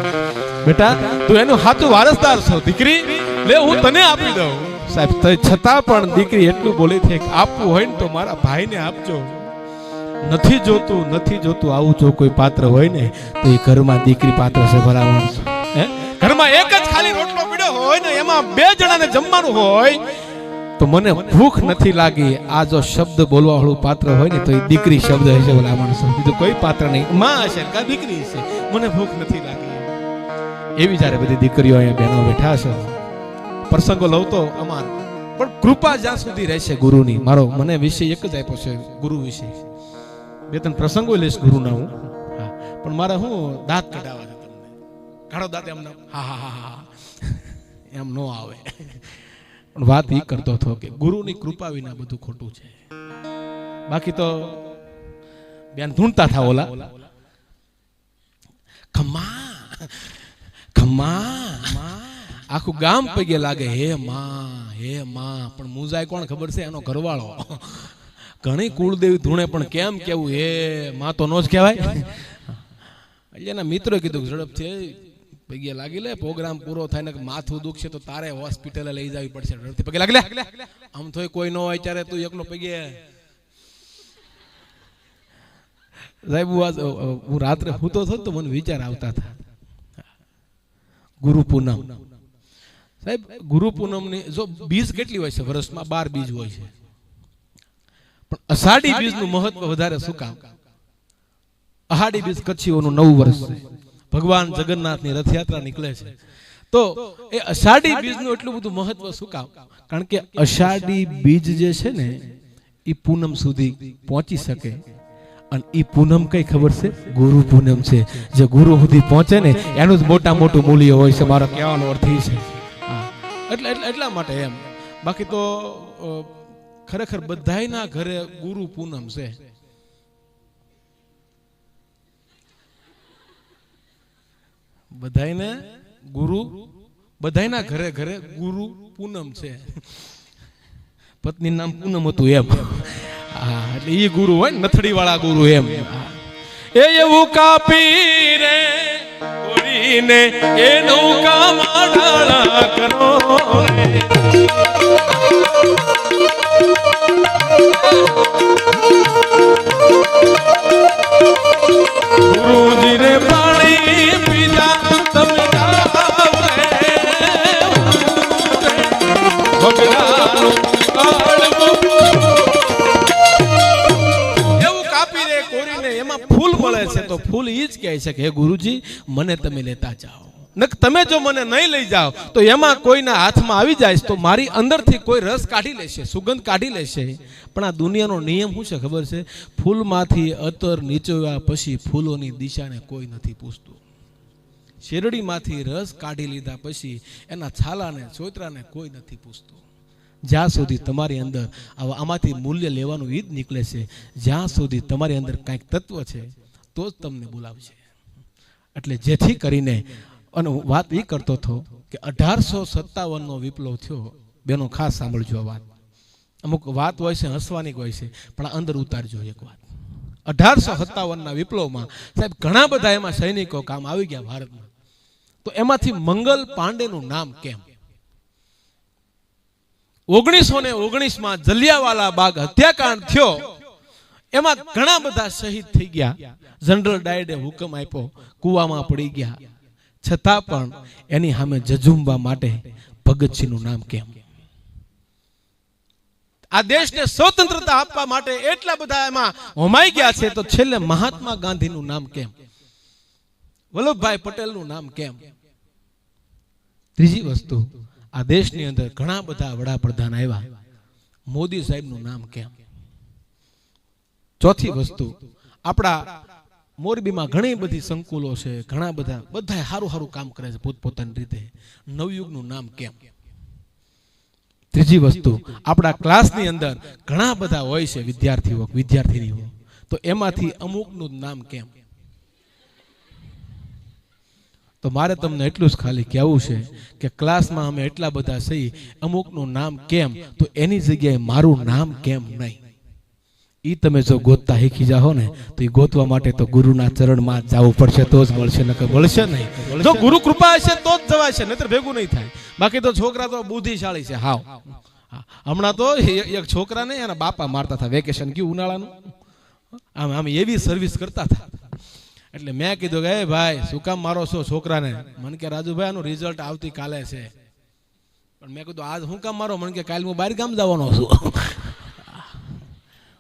બેટા તું એનો સાચો વારસદાર છો, દીકરી લે હું તને આપી દઉં. સાહેબ છતાં પણ દીકરી એટલું બોલી છે કે આપવું હોય ને તો મારા ભાઈને આપજો, નથી જોતું આવું જો કોઈ પાત્ર હોય ને તો એ ઘરમાં દીકરી પાત્ર છે. ભલા માણસો, ઘરમાં એક જ ખાલી રોટલો પડ્યો હોય ને એમાં 2 જણાને જમવાનું હોય તો મને ભૂખ નથી લાગી, આ જો શબ્દ બોલવા વાળું પાત્ર હોય ને તો એ દીકરી શબ્દ હશે. ભલા માણસો, બીજું કોઈ પાત્ર નહીં, માં હશે કા દીકરી હશે, મને ભૂખ નથી લાગી. એવી જ્યારે બધી દીકરીઓ અહીંયા બહેનો બેઠા છે, પ્રસંગો લઉં તો અમાર પણ કૃપા જ્યાં સુધી રહેશે ગુરુની. મારો મને વિષય એક જ આપ્યો છે ગુરુ વિશે, 2-3 પ્રસંગો લઈશ ગુરુના હું, પણ મારે હું દાંત કઢાવવા છે તમને, કાઢો દાંત એમ હા એમ નો આવે. પણ વાત એ કરતો હતો કે ગુરુની કૃપા વિના બધું ખોટું છે. બાકી તો બેન ઢૂંઢતા થા ઓલા ખમ્મા આખું ગામ પગે લાગે હે માં, પણ મુજાય કોણ ખબર છે? એનો ઘરવાળો. ઘણી કુળદેવી ધૂણે પણ કેમ કેવું હે માં તો નો જ કહેવાય. એના મિત્રોએ કીધું ઝડપથી પગે લાગી લે, પ્રોગ્રામ પૂરો થાય ને માથું દુખશે તો તારે હોસ્પિટલે લઈ જવી પડશે, ઝડપથી પગે લાગી લે. આમ થોય કોઈ ન હોય ત્યારે તું એકલો પગે. સાહેબ હું રાત્રે સૂતો હતો તો મને વિચાર આવતા હતા, ગુરુ પૂનમ. સાહેબ ગુરુ પૂનમ ની જો બીજ કેટલી હોય છે વર્ષમાં? 12 બીજ હોય છે, પણ અષાઢી બીજ નું મહત્વ વધારે શું કામ? અષાઢી બીજ કચ્છીઓનું નવું વર્ષ છે, ભગવાન જગન્નાથની રથયાત્રા નીકળે છે, તો તો એ અષાઢી બીજનું એટલું બધું મહત્વ શું કામ? કારણ કે અષાઢી બીજ જે છે ને એ પૂનમ સુધી પહોંચી શકે, અને એ પૂનમ કઈ ખબર છે? ગુરુ પૂનમ છે. જે ગુરુ સુધી પહોંચે ને એનું જ મોટા મોટું મૂલ્ય હોય છે. મારો કહેવાનો અર્થ એ છે. એટલા માટે એમ. બાકી તો ખરેખર બધાયના ઘરે ગુરુ પૂનમ છે. બધાયને ગુરુ, બધાયના ઘરે ઘરે ગુરુ પૂનમ છે. પત્ની નામ પૂનમ હતું એમ. હા, એટલે એ ગુરુ હોય ને, નથડી વાળા ગુરુ એમ. એ એવું કાપી રે કોરીને એનું કામાડાળા કરો ગુરુજી રે પાણી પીધા તમે ફૂલ મળે છે તો ફૂલ ઈ જ કહે છે કે હે ગુરુજી મને તમે લેતા જાઓ. તમે જો મને નહીં લઈ જાઓ તો એમાં કોઈના હાથમાં આવી જાય તો મારી અંદરથી કોઈ રસ કાઢી લેશે, સુગંધ કાઢી લેશે. પણ આ દુનિયાનો નિયમ શું છે ખબર છે? ફૂલમાંથી અત્તર નીચોવ્યા પછી ફૂલોની દિશાને કોઈ નથી પૂછતું. શેરડીમાંથી રસ કાઢી લીધા પછી એના છાલાને ચોતરાને કોઈ નથી પૂછતું. જ્યાં સુધી તમારી અંદર આમાંથી મૂલ્ય લેવાનું ઈ જ નીકળે છે, જ્યાં સુધી તમારી અંદર કંઈક તત્વ છે તો જ તમને બોલાવશે. એટલે જેથી કરીને, અને વાત એ કરતો હતો કે 1857નો વિપ્લવ થયો. બેનો ખાસ સાંભળજો આ વાત. અમુક વાત હોય છે હસવાની હોય છે, પણ અંદર ઉતારજો એક વાત. 1857ના વિપ્લવમાં સાહેબ ઘણા બધા એમાં સૈનિકો કામ આવી ગયા ભારતમાં. તો એમાંથી મંગલ પાંડેનું નામ કેમ? 1919માં જલિયાવાલા બાગ હત્યાકાંડ થયો, એમાં ઘણા બધા શહીદ થઈ ગયા. જનરલ ડાયરે હુકમ આપ્યો, કૂવામાં પડી ગયા. છતાં પણ એની સામે જજુમવા માટે ભગતસિંહનું નામ કેમ? આ દેશને સ્વતંત્રતા આપવા માટે એટલા બધા એમાં હોમાઈ ગયા છે, તો છેલ્લે મહાત્મા ગાંધીનું નામ કેમ? વલ્લભભાઈ પટેલનું નામ કેમ? ત્રીજી વસ્તુ, આ દેશની અંદર ઘણા બધા વડાપ્રધાન આવ્યા, મોદી સાહેબનું નામ કેમ? ચોથી વસ્તુ, આપણા મોરબીમાં ઘણી બધી સંકુલો છે, ઘણા બધા સારું સારું કામ કરે છે પોતપોતાની રીતે, નવયુગનું નામ કેમ? ત્રીજી વસ્તુ, આપણા ક્લાસની અંદર ઘણા બધા હોય છે વિદ્યાર્થીઓ વિદ્યાર્થીનીઓ, તો એમાંથી અમુકનું નામ કેમ? તો મારે તમને એટલું જ ખાલી કહેવું છે કે ક્લાસમાં અમે એટલા બધા સહી, અમુકનું નામ કેમ, તો એની જગ્યાએ મારું નામ કેમ નહીં? ઈ તમે જો ગોતતા શીખી જાઓ ને તો એ ગોતવા માટે તો ગુરુના ચરણમાં જવું પડશે, તો જ મળશે, નકર મળશે નહીં. જો ગુરુ કૃપા હશે તો જ જવાશે, નહીતર ભેગું નહીં થાય. બાકી તો છોકરા તો બુદ્ધિશાળી છે હાવ. હમણાં તો એક છોકરાને એના બાપા મારતા હતા, વેકેશન ગયું ઉનાળાનું, આમ એવી સર્વિસ કરતા હતા. એટલે મેં કીધું કે એ ભાઈ શું કામ મારો છો છોકરાને? મને કે રાજુભાઈ આનું રિઝલ્ટ આવતીકાલે છે. પણ મેં કીધું આજ શું કામ મારો? મને કે કાલે હું બહાર ગામ જવાનો છું.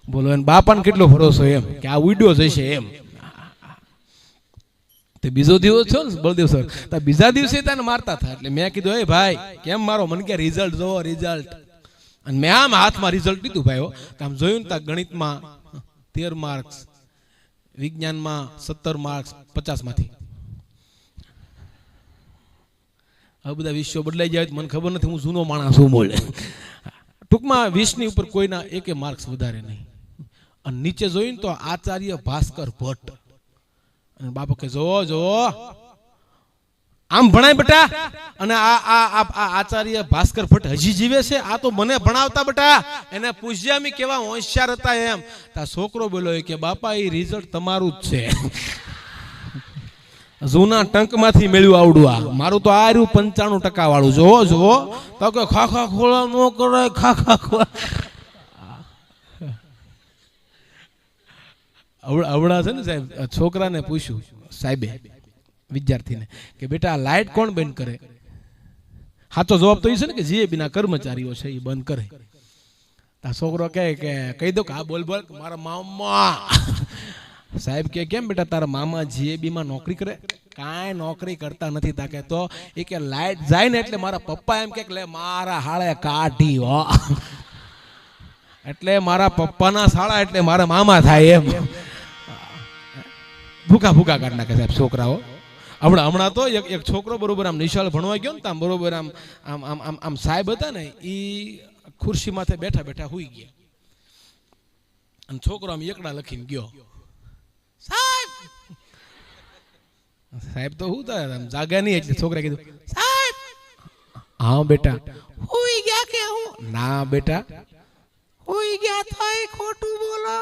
બોલો એને બાપાને કેટલો ભરોસો એમ કે આ ઉડ્યો જશે એમ. તે બીજો દિવસ થયો ને બળદેવ સર, તો બીજા દિવસે તને મારતા હતા. એટલે મેં કીધું એ ભાઈ કેમ મારો? મને કે રિઝલ્ટ જોવો રિઝલ્ટ. અને મેં આમ હાથમાં રિઝલ્ટ લીધું ભાઈ. આમ જોયું ને, ગણિતમાં 13 માર્ક્સ, વિજ્ઞાનમાં 17 માર્ક્સ 50માંથી. હવે બધા વિષયો બદલાઈ જાય મને ખબર નથી, હું જૂનો માણસ હું બોલે. ટૂંકમાં 20ની ઉપર કોઈના એકે માર્ક્સ વધારે નહીં. અને નીચે જોઈને તો આચાર્ય ભાસ્કર ભટ્ટ, અને બાપા કે જો આમ ભણાય બેટા. અને આ આચાર્ય ભાસ્કર ભટ્ટ હજી જીવે છે? આ તો મને ભણાવતા બેટા. એને પૂજ્યામી કેવા હોશિયાર હતા એમ. તા છોકરો બોલ્યો કે બાપા એ રિઝલ્ટ તમારું જ છે, જૂના ટંકમાંથી મેળ્યું આવડું. આ મારું તો આ રહ્યું 95% વાળું. જોવો તો કે ખાખા ખોળા નો કરાય, ખાખા ખોળા. અવડા છે ને સાહેબ, છોકરાને પૂછ્યું સાહેબે વિદ્યાર્થીને કે બેટા લાઈટ કોણ બંધ કરે? સાચો જવાબ તો એ છે ને કે જીએબી ના કર્મચારીઓ છે એ બંધ કરે. છોકરો કહે કે કહી દો કે હા બોલ મારા મામા. સાહેબ કે કેમ બેટા તારા મામા જીએબી માં નોકરી કરે? કાંઈ નોકરી કરતા નથી તાકે તો એ કે લાઈટ જાય ને એટલે મારા પપ્પા એમ કે લે મારા હાળે કાઢી હો એટલે મારા પપ્પાના શાળા એટલે મારા મામા થાય એમ ભૂકા ભૂકા કાઢી નાખે સાહેબ છોકરાઓ. હમણાં તો એક છોકરો બરોબર આમ નિશાળ ભણવા ગયો ને તો આમ બરોબર આમ આમ આમ આમ આમ સાહેબ હતા ને એ ખુરશી માથે બેઠા બેઠા હુઈ ગયા અને છોકરો આમ એકડા લખીને ગયો. સાહેબ સાહેબ તો હું આમ જાગ્યા નહીં એટલે છોકરા કીધું સાહેબ. હા બેટા. હુઈ ગયા કે હું? ના બેટા હુઈ ગયા તો ખોટું બોલો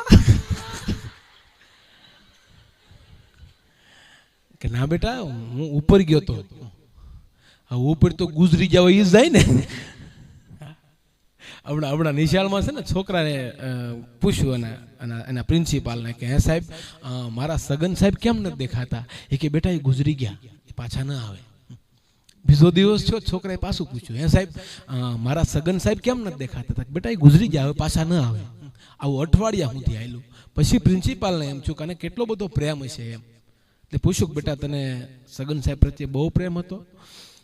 કે ના બેટા હું ઉપર ગયો તો. ઉપર તો ગુજરી જાવ એ જાય ને. હમણાં નિશાળમાં છે ને છોકરાને પૂછ્યું એના પ્રિન્સિપાલને કે હે સાહેબ મારા સગન સાહેબ કેમ નથી દેખાતા? એ કે બેટા એ ગુજરી ગયા, એ પાછા ન આવે. બીજો દિવસ થયો છોકરાએ પાછું પૂછ્યું હે સાહેબ મારા સગન સાહેબ કેમ નથી દેખાતા? બેટા એ ગુજરી ગયા, હવે પાછા ન આવે. આવું અઠવાડિયા સુધી આવેલું. પછી પ્રિન્સિપાલને એમ છું કે કેટલો બધો પ્રેમ હશે એમ એટલે પૂછ્યું કે બેટા તને સગન સાહેબ પ્રત્યે બહુ પ્રેમ હતો?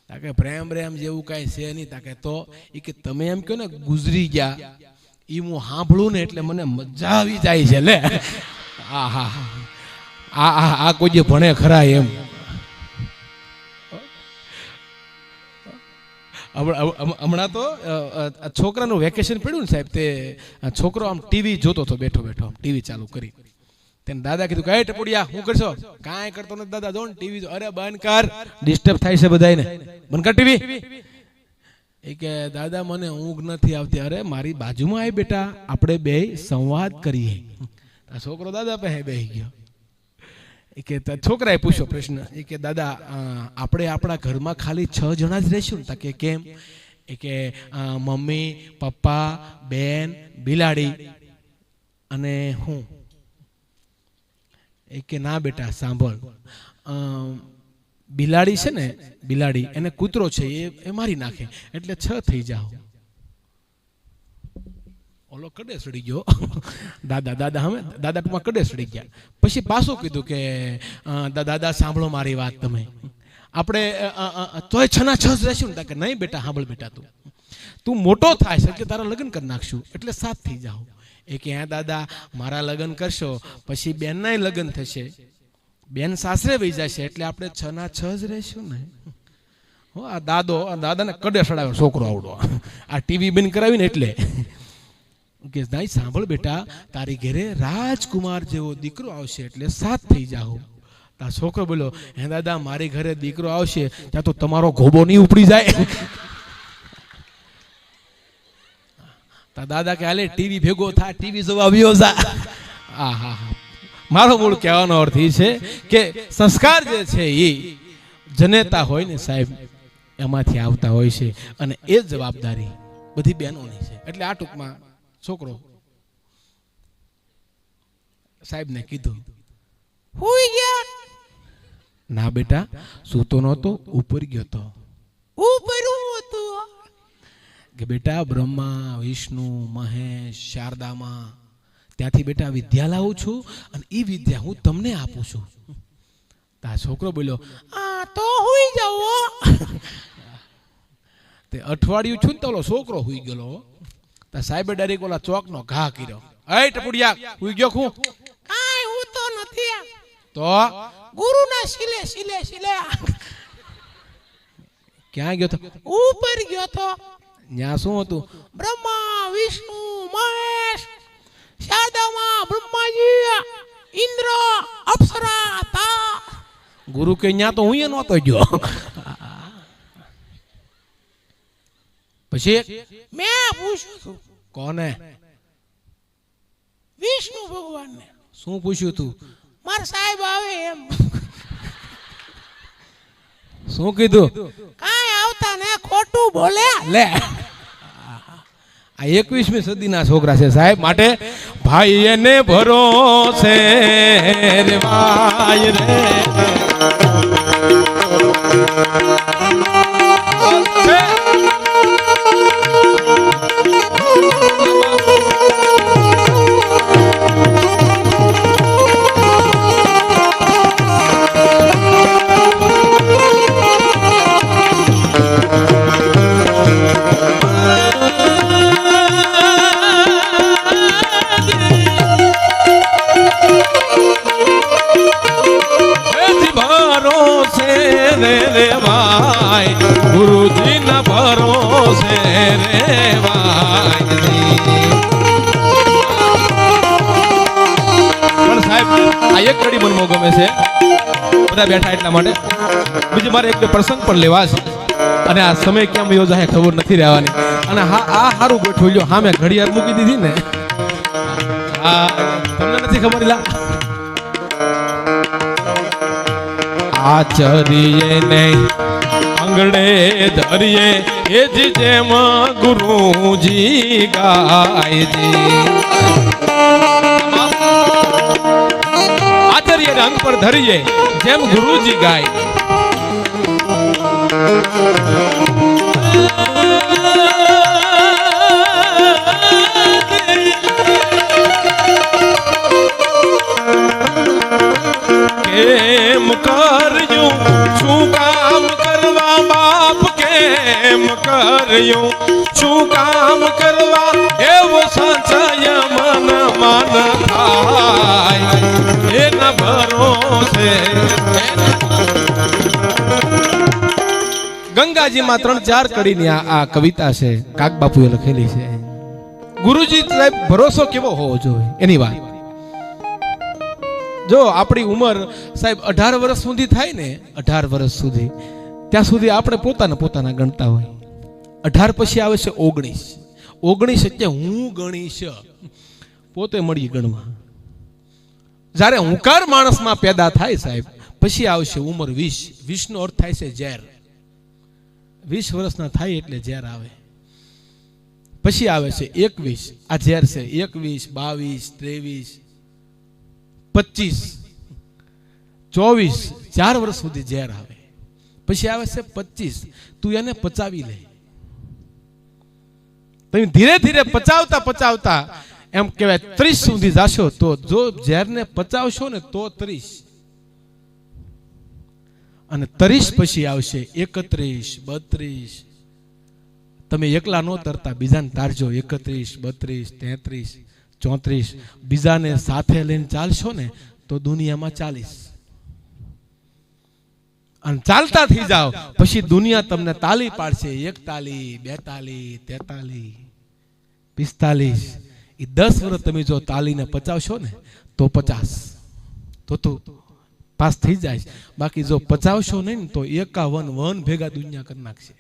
તાકે પ્રેમ જેવું કાંઈ છે નહીં. તાકે તો એ કે તમે એમ કહો ને ગુજરી ગયા એ હું સાંભળું ને એટલે મને મજા આવી જાય છે. લે આ કોઈ જે ભણે ખરા એમ. હમણાં તો છોકરાનું વેકેશન પડ્યું ને સાહેબ તે છોકરો આમ ટીવી જોતો હતો બેઠો બેઠો આમ ટીવી ચાલુ કરી. તેને દાદા કીધું કઈ ટપુડિયા હું કરશો? કાંઈ કરતો નથી દાદા, જો ટીવી. અરે બંધ કર, ડિસ્ટર્બ થાય છે બધાને, બંધ કર ટીવી. એ કે દાદા મને ઊંઘ નથી આવતી. અરે મારી બાજુમાં આવી બેટા, આપણે બે સંવાદ કરીએ. છોકરો દાદા પાસે બેસી ગયો. એ કે છોકરાએ પૂછ્યો પ્રશ્ન, એ કે દાદા આપણે આપણા ઘરમાં ખાલી 6 જણા જ રહીશું ને? કે કેમ? એ કે મમ્મી, પપ્પા, બેન, બિલાડી અને હું. એ કે ના બેટા સાંભળ, બિલાડી છે ને, બિલાડી એને કૂતરો છે એ મારી નાખે એટલે 6 થઈ જાઓ. ઓલો કડે સડી ગયો. દાદા હવે દાદા ટૂંકમાં કડે સડી ગયા. પછી પાછું કીધું કે દાદા સાંભળો મારી વાત, તમે આપણે તોય 6 ના 6 જ રહેશું ને? કે નહીં બેટા સાંભળ બેટા, તું મોટો થાય છે કે તારા લગ્ન કરી નાખશું એટલે 7 થઈ જાઓ. એ કે હા દાદા મારા લગ્ન કરશો પછી બેનના લગ્ન થશે, બેન સાસરે વહી જશે એટલે આપણે 6 ના 6 જ રહેશું ને. હો આ દાદાને કડે સડાવ્યો છોકરો આવડો, આ ટીવી બંધ કરાવીને એટલે કે નહીં સાંભળ બેટા, તારી ઘરે રાજકુમાર જેવો દીકરો આવશે એટલે 7 થઈ જાઓ. તાર છોકરો બોલ્યો હે દાદા મારી ઘરે દીકરો આવશે ત્યાં તો તમારો ઘોબો નહીં ઉપડી જાય. દાદા કે હાલે ટીવી ભેગો થા, ટીવી જોવા આવ્યો જા. મારો મૂળ કહેવાનો અર્થ એ છે કે સંસ્કાર જે છે એ જનેતા હોય ને સાહેબ એમાંથી આવતા હોય છે અને એ જવાબદારી બધી બહેનોની છે. એટલે આ ટૂંકમાં છોકરો સાહેબને કીધું હુઈ ગયા. ના બેટા સૂતો નહોતો, ઉપર ગયો તો. ઉપર હતું કે બેટા બ્રહ્મા, વિષ્ણુ, મહેશ, શારદામાં ત્યાંથી બેટા વિદ્યા લાવું છું અને એ વિદ્યા હું તમને આપું છું. તા છોકરો બોલ્યો તો હુઈ જાઓ. તે અઠવાડિયું છું ને તો ઓલો છોકરો હુઈ ગયો. તા સાહેબે ડાયરેક્ટ ઓલા ચોકનો ઘા કર્યો. એ ટપુડિયા હુઈ ગયો? હું કાંઈ હું તો નથી. તો ગુરુના શિલે શિલે શિલે ક્યાં ગયો તો? ઉપર ગયો તો. ત્યાં શું હતું? બ્રહ્મા, વિષ્ણુ, મહેશ, શારદામાં, બ્રહ્માજી, ઇન્દ્ર, અપ્સરા તા. ગુરુ કે ત્યાં તો હું એ નહોતો ગયો. પછી મેં પૂછ્યું તું. કોને? વિષ્ણુ ભગવાનને. શું પૂછ્યું તું? મારા સાહેબ આવે એમ. શું કીધું? કાંઈ આવતા ને ખોટું બોલે. લે આ 21મી સદીના છોકરા છે સાહેબ. માટે ભાઈ એને ભરોસે રે ભાઈ રે. રેવાયજી. પણ સાહેબ આ એક કડી મને બહુ ગમે છે, બધા બેઠા એટલા માટે. બીજું મારે એક બે પ્રસંગ પણ લેવા છે અને આ સમય કેમ યોજાય ખબર નથી રહેવાની. અને હા આ સારું ગોઠવું લ્યો, હા મેં ઘડિયાળ મૂકી દીધી ને, હા તમને નથી ખબર લા. આચરીએ ને આંગણે ધરીએ એ જ જેમ ગુરુજી ગાયજી. આચરીએ રંગ પર ધરીએ જેમ ગુરુજી ગાય. કેમ કર્યું શું કામ કરવા બાપ, કેમ કર્યું શું કામ કરવા એવો સંચય મન મન થાય એના ભરોસે. ગંગાજીમાં 3-4 કડીની આ કવિતા છે, કાક બાપુએ લખેલી છે. ગુરુજી સાહેબ ભરોસો કેવો હોવો જોઈએ એની વાત. જો આપણી ઉંમર સાહેબ 18 વર્ષ સુધી થાય ને, 18 વર્ષ સુધી, ત્યાં સુધી આપણે પોતાના ગણતા હોય. 18 પછી આવે છે 19 એટલે હું ગણીશ, પોતે મળી ગણવા. જ્યારે હુંકાર માણસમાં પેદા થાય સાહેબ, પછી આવશે ઉંમર 20 નો અર્થ થાય છે ઝેર. 20 વર્ષના થાય એટલે ઝેર આવે. પછી આવે છે 21, આ ઝેર છે. 21, 22, 23, 25, 24, 4 વર્ષ સુધી ઝેર આવે. પછી આવે છે 25, તું એને પચાવી લે. તમે ધીરે ધીરે પચાવતા એમ કહેવાય 30 સુધી જાશો તો જો ઝેરને પચાવશો ને તો 30, અને 30 પછી આવશે 31, 32. તમે એકલા નો તરતા બીજાને તારજો. 31, 32, 33, 34. બીજાને સાથે લઈને ચાલશો ને તો દુનિયામાં 40. અને ચાલતા થઈ જાઓ પછી દુનિયા તમને તાલી પાડશે. 41, 42, 43, 45. એ 10 વર્ષ તમે જો તાલીને પચાવશો ને તો 50, તો પાસ થઈ જાય. બાકી જો પચાવશો નહીં તો 51 ભેગા દુનિયા કરી નાખશે.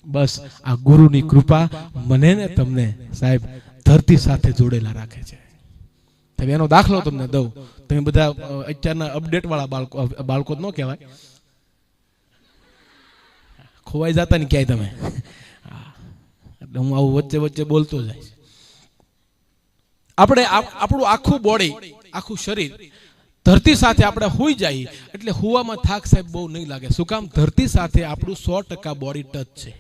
બસ આ ગુરુની કૃપા મને ને તમને સાહેબ ધરતી સાથે જોડેલા રાખે છે. તમે એનો દાખલો તમને દઉં. તમે બધા અત્યારના અપડેટ વાળા બાળકો ન કહેવાય, ખોવાઈ જતા ને ક્યાંય તમે. એટલે હું આવું વચ્ચે બોલતો જાય. આપણે આપણું આખું બોડી, આખું શરીર ધરતી સાથે આપણે હોઈ જાય એટલે હુવામાં થાક સાહેબ બહુ નહીં લાગે. શું કામ? ધરતી સાથે આપણું 100% બોડી ટચ છે.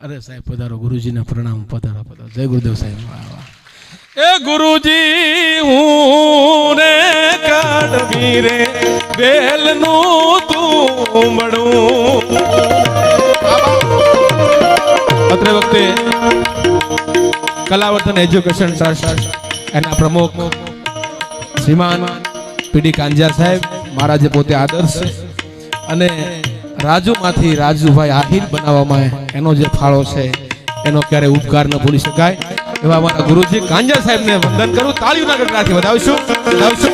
અરે સાહેબ પધારો, ગુરુજીને પ્રણામ. પધારો. જય ગુરુદેવ સાહેબ. એ ગુરુજી હું રે કાઢવી રે બેલનું તુંબડું. અત્રે વખતે કલાવર્ધન એજ્યુકેશન ટ્રસ્ટ એના પ્રમુખ શ્રીમાન પીડી કાંજિયા સાહેબ, મારા જે પોતે આદર્શ છે, અને રાજુમાંથી રાજુભાઈ આહિર બનાવવામાં એનો જે ફાળો છે એનો ક્યારે ઉપકાર ન ભૂલી શકાય. એવા અમારા ગુરુજી કાંજિયા સાહેબને વંદન કરું. તાળીઓના ગગડાથી વધાવશું.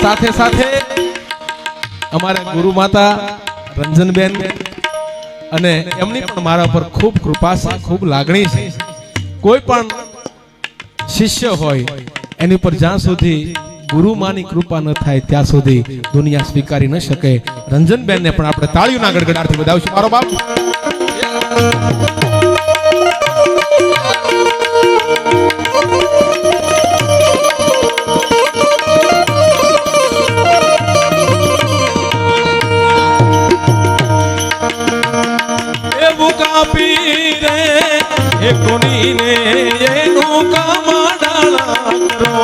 સાથે સાથે અમારા ગુરુ માતા રંજનબેન, અને એમની પણ મારા પર ખૂબ કૃપા છે, ખૂબ લાગણી છે. કોઈ પણ શિષ્ય હોય એની પર જ્યાં સુધી ગુરુમાની કૃપા ન થાય ત્યાં સુધી દુનિયા સ્વીકારી ન શકે. રંજનબેનને પણ આપણે તાળીઓના ગડગડાટથી વધાવશું. મારો બાપ એવું કાપી રે એ કોનીને એનું કામડાળા કરો.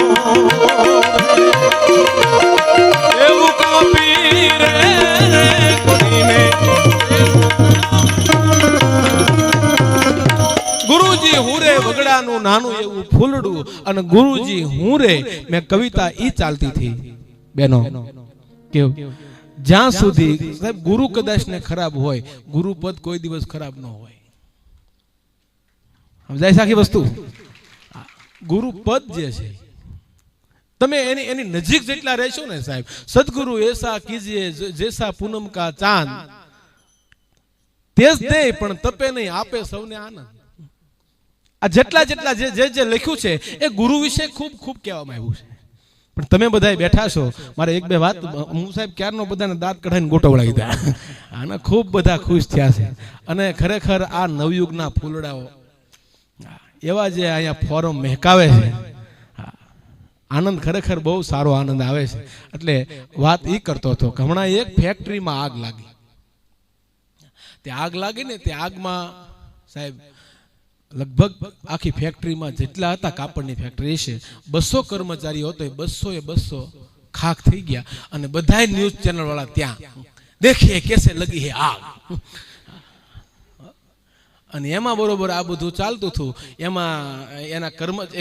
એવું કાપી રે કોનીને. ગુરુજી હું રે વગડાનું નાનું એવું ફૂલડું, અને ગુરુજી હું રે મેં કવિતા ઈ ચાલતી હતી બેનો કેવું. જ્યાં સુધી સાહેબ ગુરુ કદાચ ને ખરાબ હોય, ગુરુપદ કોઈ દિવસ ખરાબ ન હોય. સમજાય છે આખી વસ્તુ? ગુરુ પદ જે છે તમે એની નજીક જેટલા રહેશો ને સાહેબ, સદગુરુ એસા કીજીએ જૈસા પૂનમ કા ચાંદ, તેજ દે પણ તપે નહીં, આપે સૌને આનંદ. આ જેટલા જે લખ્યું છે એ ગુરુ વિશે ખૂબ ખૂબ કહેવામાં આવ્યું છે. પણ તમે બધા બેઠા છો, મારે એક બે વાત, હું સાહેબ ક્યારનો બધાને દાંત કઢાઈને ગોટવડાવી દીધા, આના ખૂબ બધા ખુશ થયા છે. અને ખરેખર આ નવયુગના ફૂલડાઓ એવા જે અહીંયા ફોરમ મહેકાવે છે, આનંદ ખરેખર બહુ સારો આનંદ આવે છે. એટલે વાત એ કરતો હતો કે હમણાં એક ફેક્ટરીમાં આગ લાગી. તે આગ લાગી ને તે આગમાં સાહેબ લગભગ આખી ફેક્ટરીમાં જેટલા હતા, કાપડની ફેક્ટરી છે, 200 કર્મચારીઓ હતો, 200 ખાખ થઈ ગયા. અને બધા ન્યૂઝ ચેનલ વાળા ત્યાં દેખીએ કેસે લગી હે આગ. અને એમાં બરોબર આ બધું ચાલતું હતું. એમાં એના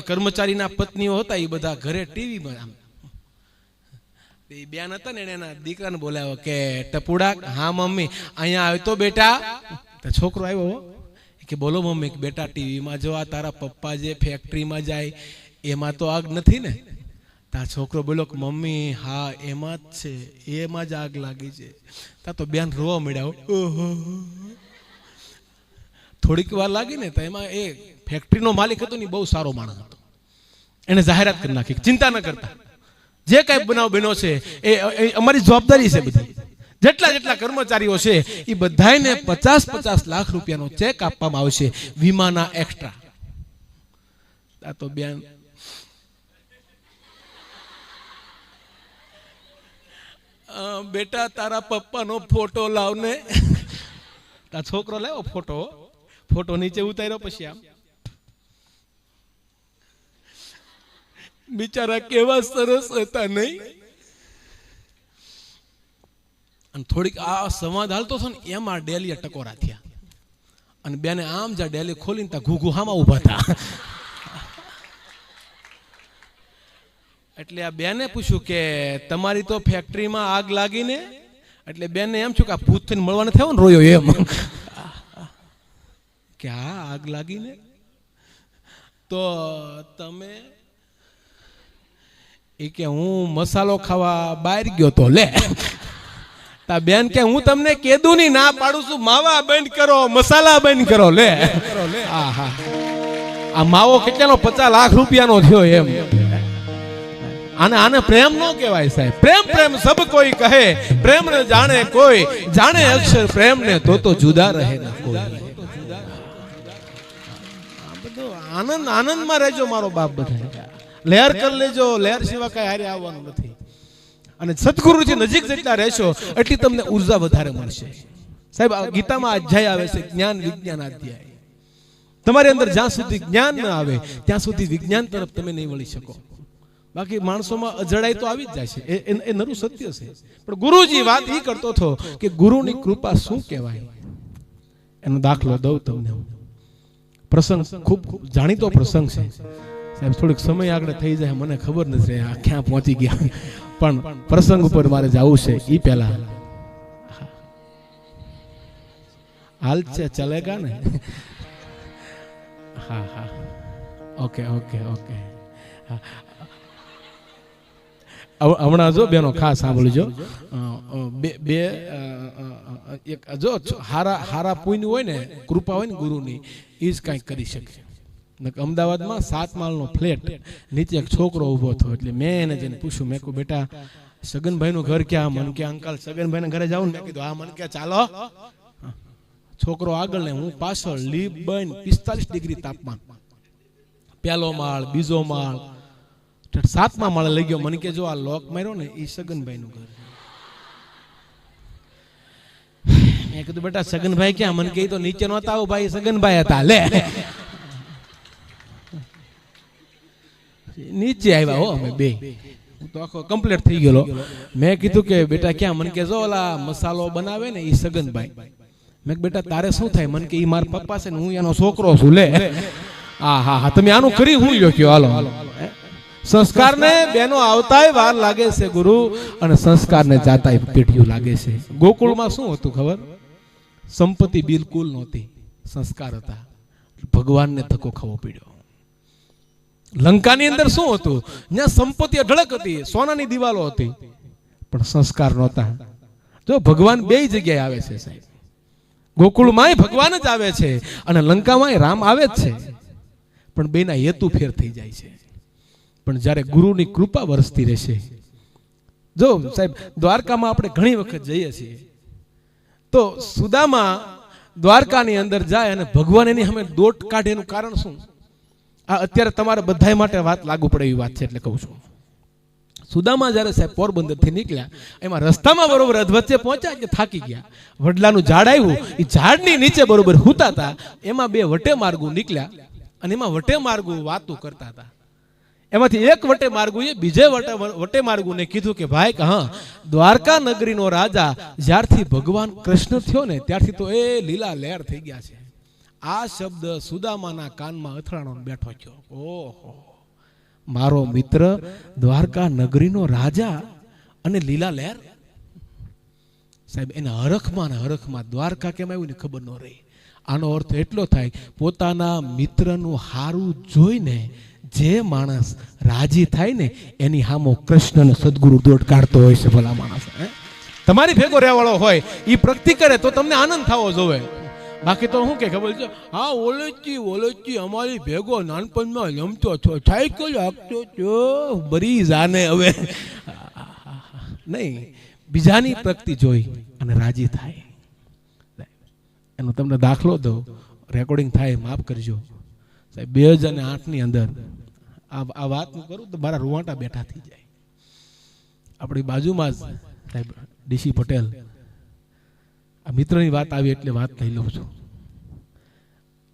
કર્મચારીના પત્નીઓ હતા, એ બધા ઘરે ટીવીમાં આમ બેન હતા ને, એના દીકરાને બોલાવ્યો કે ટપુડા, હા મમ્મી અહીંયા આવ્યો તો બેટા. છોકરો આવ્યો કે બોલો મમ્મી, બેટા ટીવીમાં જો આ તારા પપ્પા જે ફેક્ટરીમાં જાય એમાં તો આગ નથી ને? તા છોકરો બોલો કે મમ્મી હા એમાં જ છે, એમાં જ આગ લાગી છે. તા તો બેન રોવા મળ્યા. થોડીક વાર લાગી ને તો એમાં એ ફેક્ટરીનો માલિક હતો ને બહુ સારો માણસ હતો. એને જાહેરાત કરી નાખી, ચિંતા ન કરતા, જે કાંઈ બનાવ બન્યો છે એ અમારી જવાબદારી છે. બધી જેટલા કર્મચારીઓ છે એ બધાને 50 લાખ રૂપિયાનો ચેક આપવામાં આવશે, વીમાના એક્સ્ટ્રા. આ તો બેન બેટા તારા પપ્પાનો ફોટો લાવને. તા છોકરો લાવ્યો ફોટો નીચે ઉતાર્યો. પછી આમ બિચારા કેવા સરસ હતા નહીં. અને થોડીક આ સંવાદ હાલતો હતો ને એમાં ડેલીએ ટકોરા થયા. અને બેને આમ જા ડેલી ખોલીને તા ઘૂઘુ હામાં ઉભા હતા. એટલે આ બેને પૂછ્યું કે તમારી તો ફેક્ટરીમાં આગ લાગીને? એટલે બેને એમ છું કે આ ભૂત થઈને મળવાને થયો ને, રોયો એમ કે હા આગ લાગીને. તો તમે? એ કે હું મસાલો ખાવા બહાર ગયો તો. લે તા બેન કે હું તમને કેદું ની ના પાડું છું, માવા બંધ કરો, મસાલા બંધ કરો. લે આ માવો કેટલાનો? 50 લાખ રૂપિયાનો થયો એમ. આને પ્રેમ નો કહેવાય સાહેબ. પ્રેમ સબ કોઈ કહે, પ્રેમ ને જાણે કોઈ, જાણે અક્ષર પ્રેમ ને તો જુદા રહે ના કોઈ. આનંદમાં રહેજો મારો બાપ. બધા લહેર કરી લેજો, લહેર સિવાય કઈ હારે આવવાનું નથી. અને સદગુરુજી નજીક જેટલા રહેશો એટલી તમને ઉર્જા વધારે મળશે. સાહેબ ગીતામાં અધ્યાય આવે છે જ્ઞાન વિજ્ઞાન અધ્યાય. તમારી અંદર જ્યાં સુધી જ્ઞાન ન આવે ત્યાં સુધી વિજ્ઞાન તરફ તમે નહીં વળી શકો. બાકી માણસોમાં અજડાઈ તો આવી જ જાય છે, એ નરું સત્ય છે. પણ ગુરુજી વાત એ કરતો હતો કે ગુરુની કૃપા શું કહેવાય. એનો દાખલો દઉં તમને. પ્રસંગ ખૂબ જાણીતો પ્રસંગ છે સાહેબ. થોડીક સમય આગળ થઈ જાય મને ખબર નથી આ ક્યાં પહોંચી ગયા, પણ પ્રસંગ ઉપર મારે જવું છે. એ પહેલા હાલ છે ચલેગા ને? હા ઓકે. હમણાં જો બેનો ખાસ સાંભળજો. એક જો હારા પુણ્ય હોય ને, કૃપા હોય ને ગુરુની, એ જ કાંઈક કરી શકે. અમદાવાદમાં 7 માળનો ફ્લેટ, નીચે એક છોકરો ઊભો હતો. એટલે મેં એને જઈને પૂછ્યું, મેં કહ્યું બેટા સગનભાઈનું ઘર ક્યાં? મને કે અંકલ સગનભાઈના ઘરે જાઉં ને? મેં કીધું હા. મને કે ચાલો. છોકરો આગળ ને હું પાછળ. લીપ બન 45 ડિગ્રી તાપમાન. પહેલો માળ, બીજો માળ, 7મા માળે લઈ ગયો. મને કે જો આ લોક માર્યો ને એ સગનભાઈનું ઘર. મેં કીધું બેટા સગનભાઈ ક્યાં? મને કે તો નીચે નહોતા આવો ભાઈ, સગનભાઈ હતા. લે નીચે આવ્યા હો અમે બે. હું તો આખો કમ્પ્લીટ થઈ ગયેલો. મેં કીધું કે બેટા ક્યાં? મને કે જો ઓલા મસાલો બનાવે ને એ સગનભાઈ. મેં બેટા તારે શું થાય? મને કે ઈ મારા પપ્પા છે ને હું એનો છોકરો છું. લે હા તમે આનું કરી હું લ્યો કયો? હાલો. સંસ્કારને બેનો આવતાય વાર લાગે છે ગુરુ, અને સંસ્કારને જાતાય પેઢીઓ લાગે છે. ગોકુળમાં શું હતું ખબર? સંપત્તિ બિલકુલ નહોતી, સંસ્કાર હતા. ભગવાનને ધક્કો ખાવો પડ્યો. લંકાની અંદર શું હતું? ત્યાં સંપત્તિ અઢળક હતી, સોનાની દિવાલો હતી, પણ સંસ્કાર નહોતા. જો ભગવાન બે જગ્યાએ આવે છે સાહેબ, ગોકુળમાંય ભગવાન જ આવે છે અને લંકામાંય રામ આવે જ છે, પણ બેના હેતુ ફેર થઈ જાય છે. પણ જ્યારે ગુરુની કૃપા વરસતી રહેશે, જો સાહેબ દ્વારકામાં આપણે ઘણી વખત જઈએ છીએ, તો સુદામા દ્વારકાની અંદર જાય અને ભગવાન એની સામે દોટ કાઢે, એનું કારણ શું? આ અત્યારે તમારા બધા માટે વાત લાગુ પડે એવી વાત છે, એટલે કહું છું. સુદામા જ્યારે સાહેબ પોરબંદરથી નીકળ્યા, એમાં રસ્તામાં બરોબર અધવચ્ચે પહોંચ્યા કે થાકી ગયા, વડલાનું ઝાડ આવ્યું, એ ઝાડની નીચે બરોબર હુતા હતા, એમાં બે વટે માર્ગુ નીકળ્યા અને એમાં વટે માર્ગુ વાતો કરતા હતા. એમાંથી એક વટે માર્ગુએ બીજે વટે માર્ગુને કીધું કે ભાઈ હા, દ્વારકા નગરીનો રાજા જ્યારથી ભગવાન કૃષ્ણ થયો ને ત્યારથી તો એ લીલા લહેર થઈ ગયા છે. આ શબ્દ સુદામાના કાનમાં અથડાણો બેઠો થયો. ઓહો, મારો મિત્ર દ્વારકા નગરીનો રાજા અને લીલા લહેર. સાહેબ એના હરખમાં ને હરખમાં દ્વારકા કેમ આવ્યું ને ખબર ન રહી. આનો અર્થ એટલો થાય, પોતાના મિત્રનું હારું જોઈને જે માણસ રાજી થાય ને એની હામો કૃષ્ણ ને સદગુરુ દોડ કાઢતો હોય છે. ભલા માણસ તમારી ભેગો રહેવાળો હોય એ પ્રગતિ કરે તો તમને આનંદ થવો જોવે. બાકી તો શું કે ખબર છે, હા ઓલેચી અમારી ભેગો નાનપણમાં રમતો છો, સાયકલ આપતો છો, બરી જાને હવે નહીં, બીજાની પ્રગતિ જોઈ અને રાજી થાય. એનો તમને દાખલો દો, રેકોર્ડિંગ થાય માફ કરજો સાહેબ. 2008ની અંદર આ વાત હું કરું તો મારા રૂવાટા બેઠા થઈ જાય. આપણી બાજુમાં જ સાહેબ ડીસી પટેલ, આ મિત્રની વાત આવી એટલે વાત લઈ લઉં છું.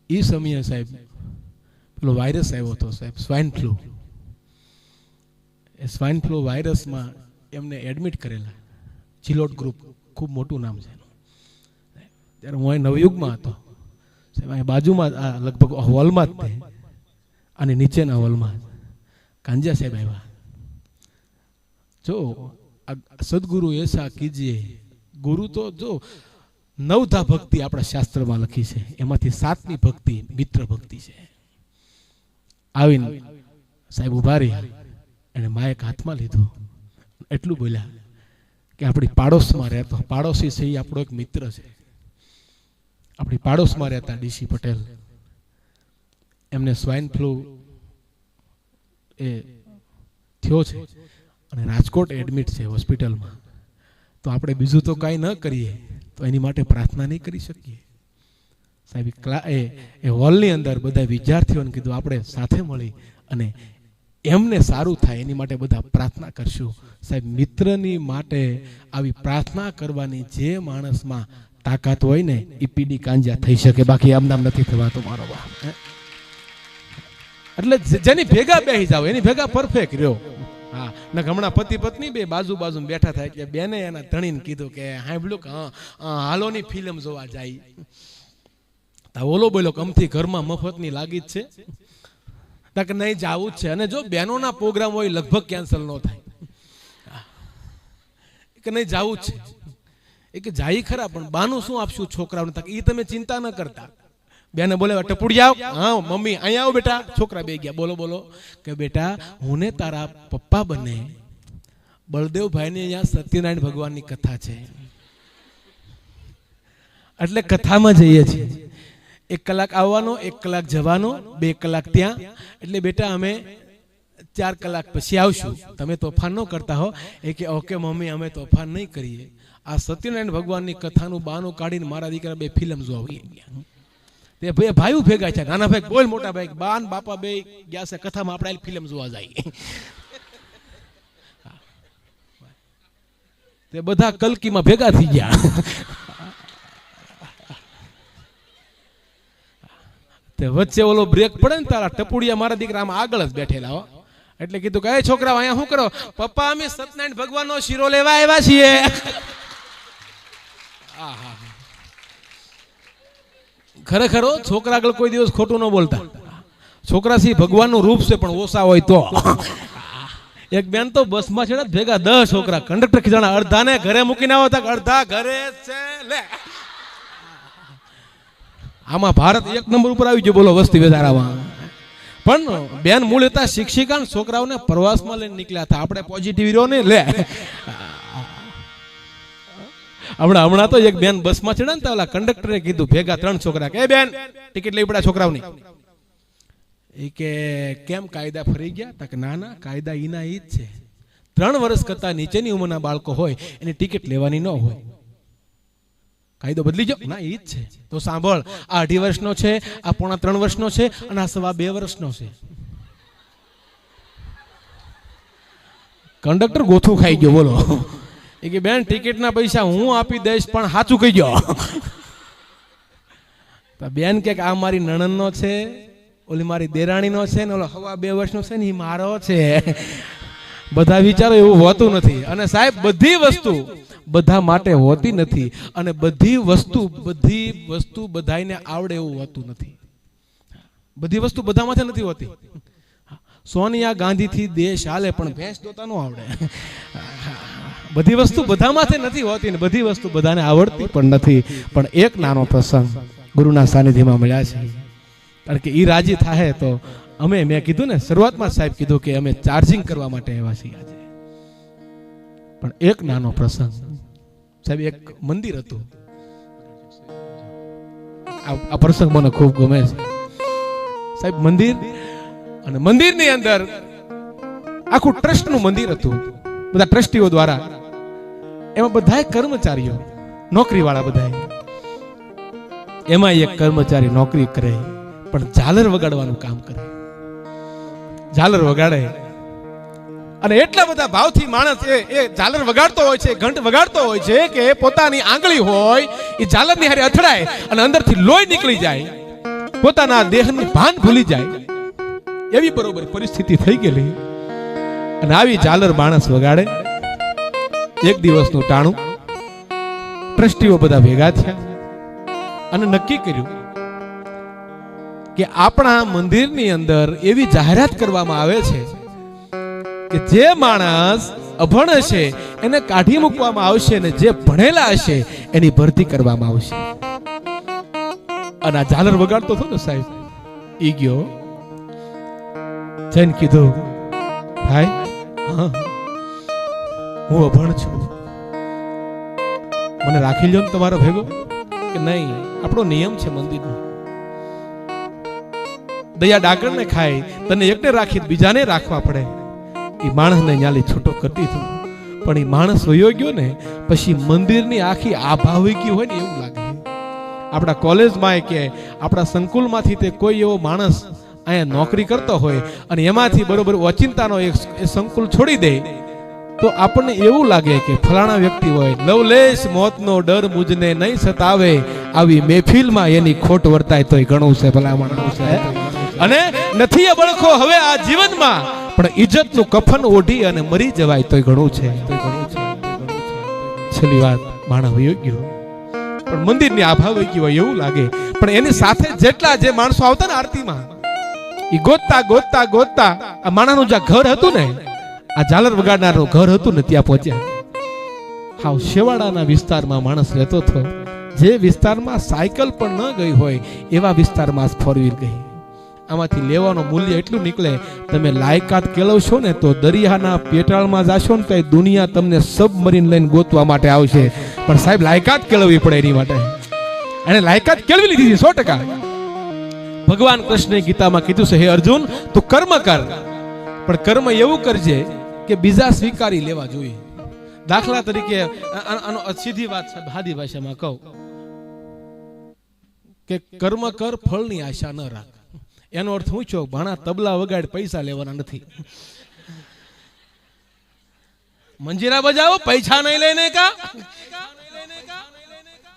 એ સમયે સાહેબ પેલો વાયરસ આવ્યો હતો સાહેબ, સ્વાઇન ફ્લૂ. એ સ્વાઇન ફ્લૂ વાયરસમાં એમને એડમિટ કરેલા. ચિલોટ ગ્રુપ ખૂબ મોટું નામ છે એનું. ત્યારે હું અહીં નવયુગમાં હતો સાહેબ, અહીં બાજુમાં આ લગભગ હોલમાં જ તે, અને નીચેના હોલમાં કાંજા સાહેબ આવ્યા. જો આ સદગુરુ એસા કીજીએ. ગુરુ તો જો 9 ભક્તિ આપણા શાસ્ત્રમાં લખી છે, એમાંથી 7મી ભક્તિ મિત્ર ભક્તિ છે. આવીને સાહેબ ઉભા રહ્યા, એને માયક હાથમાં લીધો, એટલું બોલ્યા કે આપણી પાડોશમાં રહેતો, પાડોશી છે એ આપણો એક મિત્ર છે, આપણી પાડોશમાં રહેતા ડીસી પટેલ, એમને સ્વાઇન ફ્લૂ એ થયો છે અને રાજકોટ એડમિટ છે હોસ્પિટલમાં. તો આપણે બીજું તો કાંઈ ન કરીએ તો એની માટે પ્રાર્થના નહીં કરી શકીએ સાહેબ. એ હોલની અંદર બધા વિદ્યાર્થીઓને કીધું આપણે સાથે મળી અને એમને સારું થાય એની માટે બધા પ્રાર્થના કરશું સાહેબ. મિત્રની માટે આવી પ્રાર્થના કરવાની જે માણસમાં તાકાત હોય ને એ પીડી કાંજા થઈ શકે, બાકી આમ નામ નથી થવાતો મારો બાપ. એટલે જેની ભેગા બેસી જાવ એની ભેગા પરફેક્ટ રહ્યો. હા, ને હમણાં પતિ પત્ની બે બાજુ બાજુ બેઠા થાય એટલે બેને એના ધણીને કીધું કે સાંભળ્યું કે હાલોની ફિલ્મ જોવા જાય. ઓલો બોલો કે અમથી ઘરમાં મફતની લાગી જ છે કે નહીં જાવું જ છે. અને જો બહેનોના પ્રોગ્રામ હોય લગભગ કેન્સલ ન થાય કે નહીં જાવું જ છે. એ કે જાય ખરા પણ બાનું શું આપશું છોકરાઓને, એ તમે ચિંતા ન કરતા. બેને બોલે ટપુડી આવ, હા મમ્મી અહીંયા આવો બેટા. છોકરા બે ગયા, બોલો બોલો કે બેટા હું ને તારા પપ્પા બને બળદેવભાઈને અહીંયા સત્યનારાયણ ભગવાનની કથા છે એટલે કથામાં જઈએ છીએ. 1 કલાક આવવાનો, 1 કલાક જવાનો, 2 કલાક ત્યાં. એટલે બેટા અમે 4 કલાક પછી આવશું, તમે તોફાન ન કરતા હો. એ કે ઓકે મમ્મી અમે તોફાન નહીં કરીએ. આ સત્યનારાયણ ભગવાનની કથાનું બાનું કાઢીને મારા દીકરા બે ફિલ્મ જોવા ગયા. તે બે ભાઈઓ ભેગા છે, નાના ભાઈ બોલ, મોટા ભાઈ બાન બાપા બે ગયા છે કથામાં, આપણે ફિલ્મ જોવા જઈએ. તે બધા કલકીમાં ભેગા થઈ ગયા. તે વચ્ચે ઓલો બ્રેક પડે ને તારા ટપુડિયા મારા દીકરા આમાં આગળ જ બેઠેલા હો. એટલે કીધું કે એ છોકરા અહીંયા શું કરો? પપ્પા અમે સત્યનારાયણ ભગવાનનો શીરો લેવા આવ્યા છીએ. ખરેખર છોકરા આગળ કોઈ દિવસ ખોટું ન બોલતા. છોકરા સી ભગવાનનું રૂપ છે પણ ઓછા હોય તો. એક બેન તો બસમાં છે ભેગા 10 છોકરા, કંડક્ટર ખીજાણા, અડધાને ઘરે મૂકીને આવો, અડધા ઘરે છે લે. આમાં ભારત 1 નંબર ઉપર આવી ગયો બોલો વસ્તી વધારામાં. પણ બેન મૂળ હતા શિક્ષિકા ને છોકરાઓને પ્રવાસમાં લઈને નીકળ્યા હતા. આપણે પોઝિટિવ રહ્યો ને લે. હમણાં તો એક બેન બસમાં ચડ્યા ને તો ઓલા કંડક્ટરે કીધું ભેગા 3 છોકરા કે બેન ટિકિટ લઈ પડ્યા છોકરાઓની. એ કે કેમ કાયદા ફરી ગયા? તા કે ના કાયદા ઈના ઈ જ છે. 3 વર્ષ કરતા નીચેની ઉંમરના બાળકો હોય એની ટિકિટ લેવાની ન હોય. કાયદો બદલી જાઓ ના ઈ જ છે. તો સાંભળ, આ 2.5 વર્ષનો છે, આ 3 વર્ષનો છે અને આ 2.5 વર્ષનો છે. કંડક્ટર ગોથું ખાઈ ગયો બોલો. એ કે બેન ટિકિટના પૈસા હું આપી દઈશ પણ સાચું કહી ગયો. તો બેન કે આ મારી નણંદનો છે, ઓલી મારી દેરાણીનો છે ને ઓલો 2.5 વર્ષનો છે ને એ મારો છે. બધા વિચારો એવું હોતું નથી. અને સાહેબ બધી વસ્તુ બધા માટે હોતી નથી અને બધી વસ્તુ બધાને આવડે એવું હોતું નથી. બધી વસ્તુ બધા માટે નથી હોતી. સોનિયા ગાંધી થી દેશ હાલે પણ ભેંસ દોતા ન આવડે. બધી વસ્તુ બધા માટે નથી હોતી ને બધી વસ્તુ બધાને આવડતી પણ નથી. પણ એક નાનો પ્રસંગ ગુરુના સાનિધ્યમાં મળ્યા છે. કારણ કે ઈ રાજી થાય તો મેં કીધું ને શરૂઆતમાં સાહેબ કીધું કે અમે ચાર્જિંગ કરવા માટે આવ્યા છીએ આજે. પણ એક નાનો પ્રસંગ સાહેબ, એક મંદિર હતું. આ પ્રસંગ મને ખૂબ ગમે છે સાહેબ. મંદિર અને મંદિરની અંદર આખું ટ્રસ્ટનું મંદિર હતું. બધા ટ્રસ્ટીઓ દ્વારા એમાં બધા કર્મચારીઓ નોકરીવાળા બધા. એમાં એક કર્મચારી નોકરી કરે પણ ઝાલર વગાડવાનું કામ કરે. ઝાલર વગાડે અને એટલા બધા ભાવથી માણસ એ ઝાલર વગાડતો હોય છે, ઘંટ વગાડતો હોય છે કે પોતાની આંગળી હોય એ ઝાલરની હારે અથડાય અને અંદરથી લોહી નીકળી જાય, પોતાના દેહની ભાન ભૂલી જાય. એવી બરોબર પરિસ્થિતિ થઈ ગયેલી. અને આવી ઝાલર માણસ વગાડે. એક દિવસનું ટાણું ટ્રસ્ટીઓ બધા ભેગા થયા અને નક્કી કર્યું કે આપણા મંદિરની અંદર એવી જાહેરાત કરવામાં આવે છે કે જે માણસ અભણ હશે એને કાઢી મૂકવામાં આવશે અને જે ભણેલા હશે એની ભરતી કરવામાં આવશે. અને આ ઝાલર વગાડતો હતો ને સાહેબ, ઈ ગયો જઈને કીધું ભાઈ હા હું અભણ છું, મને રાખી લ્યો ને તમારો ભેગો. કે નહીં, આપણો નિયમ છે મંદિરનો. દયા ડાકરને ખાય, તને એકને રાખી બીજાને રાખવા પડે. એ માણસને ન્યાલી છૂટો કરી દીધો. પણ એ માણસ વયો ગયો ને પછી મંદિરની આખી આભા વહી ગઈ હોય ને એવું લાગે. આપણા કોલેજમાં કે આપણા સંકુલમાંથી તે કોઈ એવો માણસ અહીંયા નોકરી કરતો હોય અને એમાંથી બરોબર ઓચિંતાનો એક સંકુલ છોડી દે તો આપણને એવું લાગે કે ફલાણા વ્યક્તિ હોય. લવલેશ મોતનો ડર મુજને નહીં સતાવે, આવી મહેફિલમાં એની ખોટ વર્તાય તોય ઘણું છે ભલામણ છે. અને નથી એ બળખો હવે આ જીવનમાં, પણ ઇજ્જતનું કફન ઓઢી અને મરી જવાય તોય ઘણું છે. છેલ્લી વાત માણસ વયો ગયો પણ મંદિરની આભા વહી ગઈ હોય એવું લાગે. પણ એની સાથે જેટલા જે માણસો આવતા ને આરતીમાં એ ગોતતા ગોતતા ગોતતા આ માણસનું જ્યાં ઘર હતું ને, આ ઝાલર વગાડનારનું ઘર હતું ને ત્યાં પહોંચ્યા. હાવ શેવાડાના વિસ્તારમાં માણસ રહેતો હતો. જે વિસ્તારમાં સાયકલ પણ ન ગઈ હોય એવા વિસ્તારમાં ફોર વ્હીલ ગઈ. આમાંથી લેવાનું મૂલ્ય એટલું નીકળે, તમે લાયકાત કેળવશો ને તો દરિયાના પેટાળમાં જાશો ને તો દુનિયા તમને સબમરીન લઈને ગોતવા માટે આવશે. પણ સાહેબ લાયકાત કેળવવી પડે એની માટે. એને લાયકાત કેળવી લીધી 100%. ભગવાન કૃષ્ણે ગીતામાં કીધું છે, હે અર્જુન તું કર્મ કર, પણ કર્મ એવું કરજે કે બીજા સ્વીકારી લેવા જોઈએ. દાખલા તરીકે આનો સીધી વાત સાદી ભાષામાં કહું કે કર્મ કર ફળની આશા ન રાખ. એનો અર્થ હું છું, ભાણા તબલા વગાડ પૈસા લેવાના નથી. મંજીરા બજાવો પૈસા નહીં લઈને કા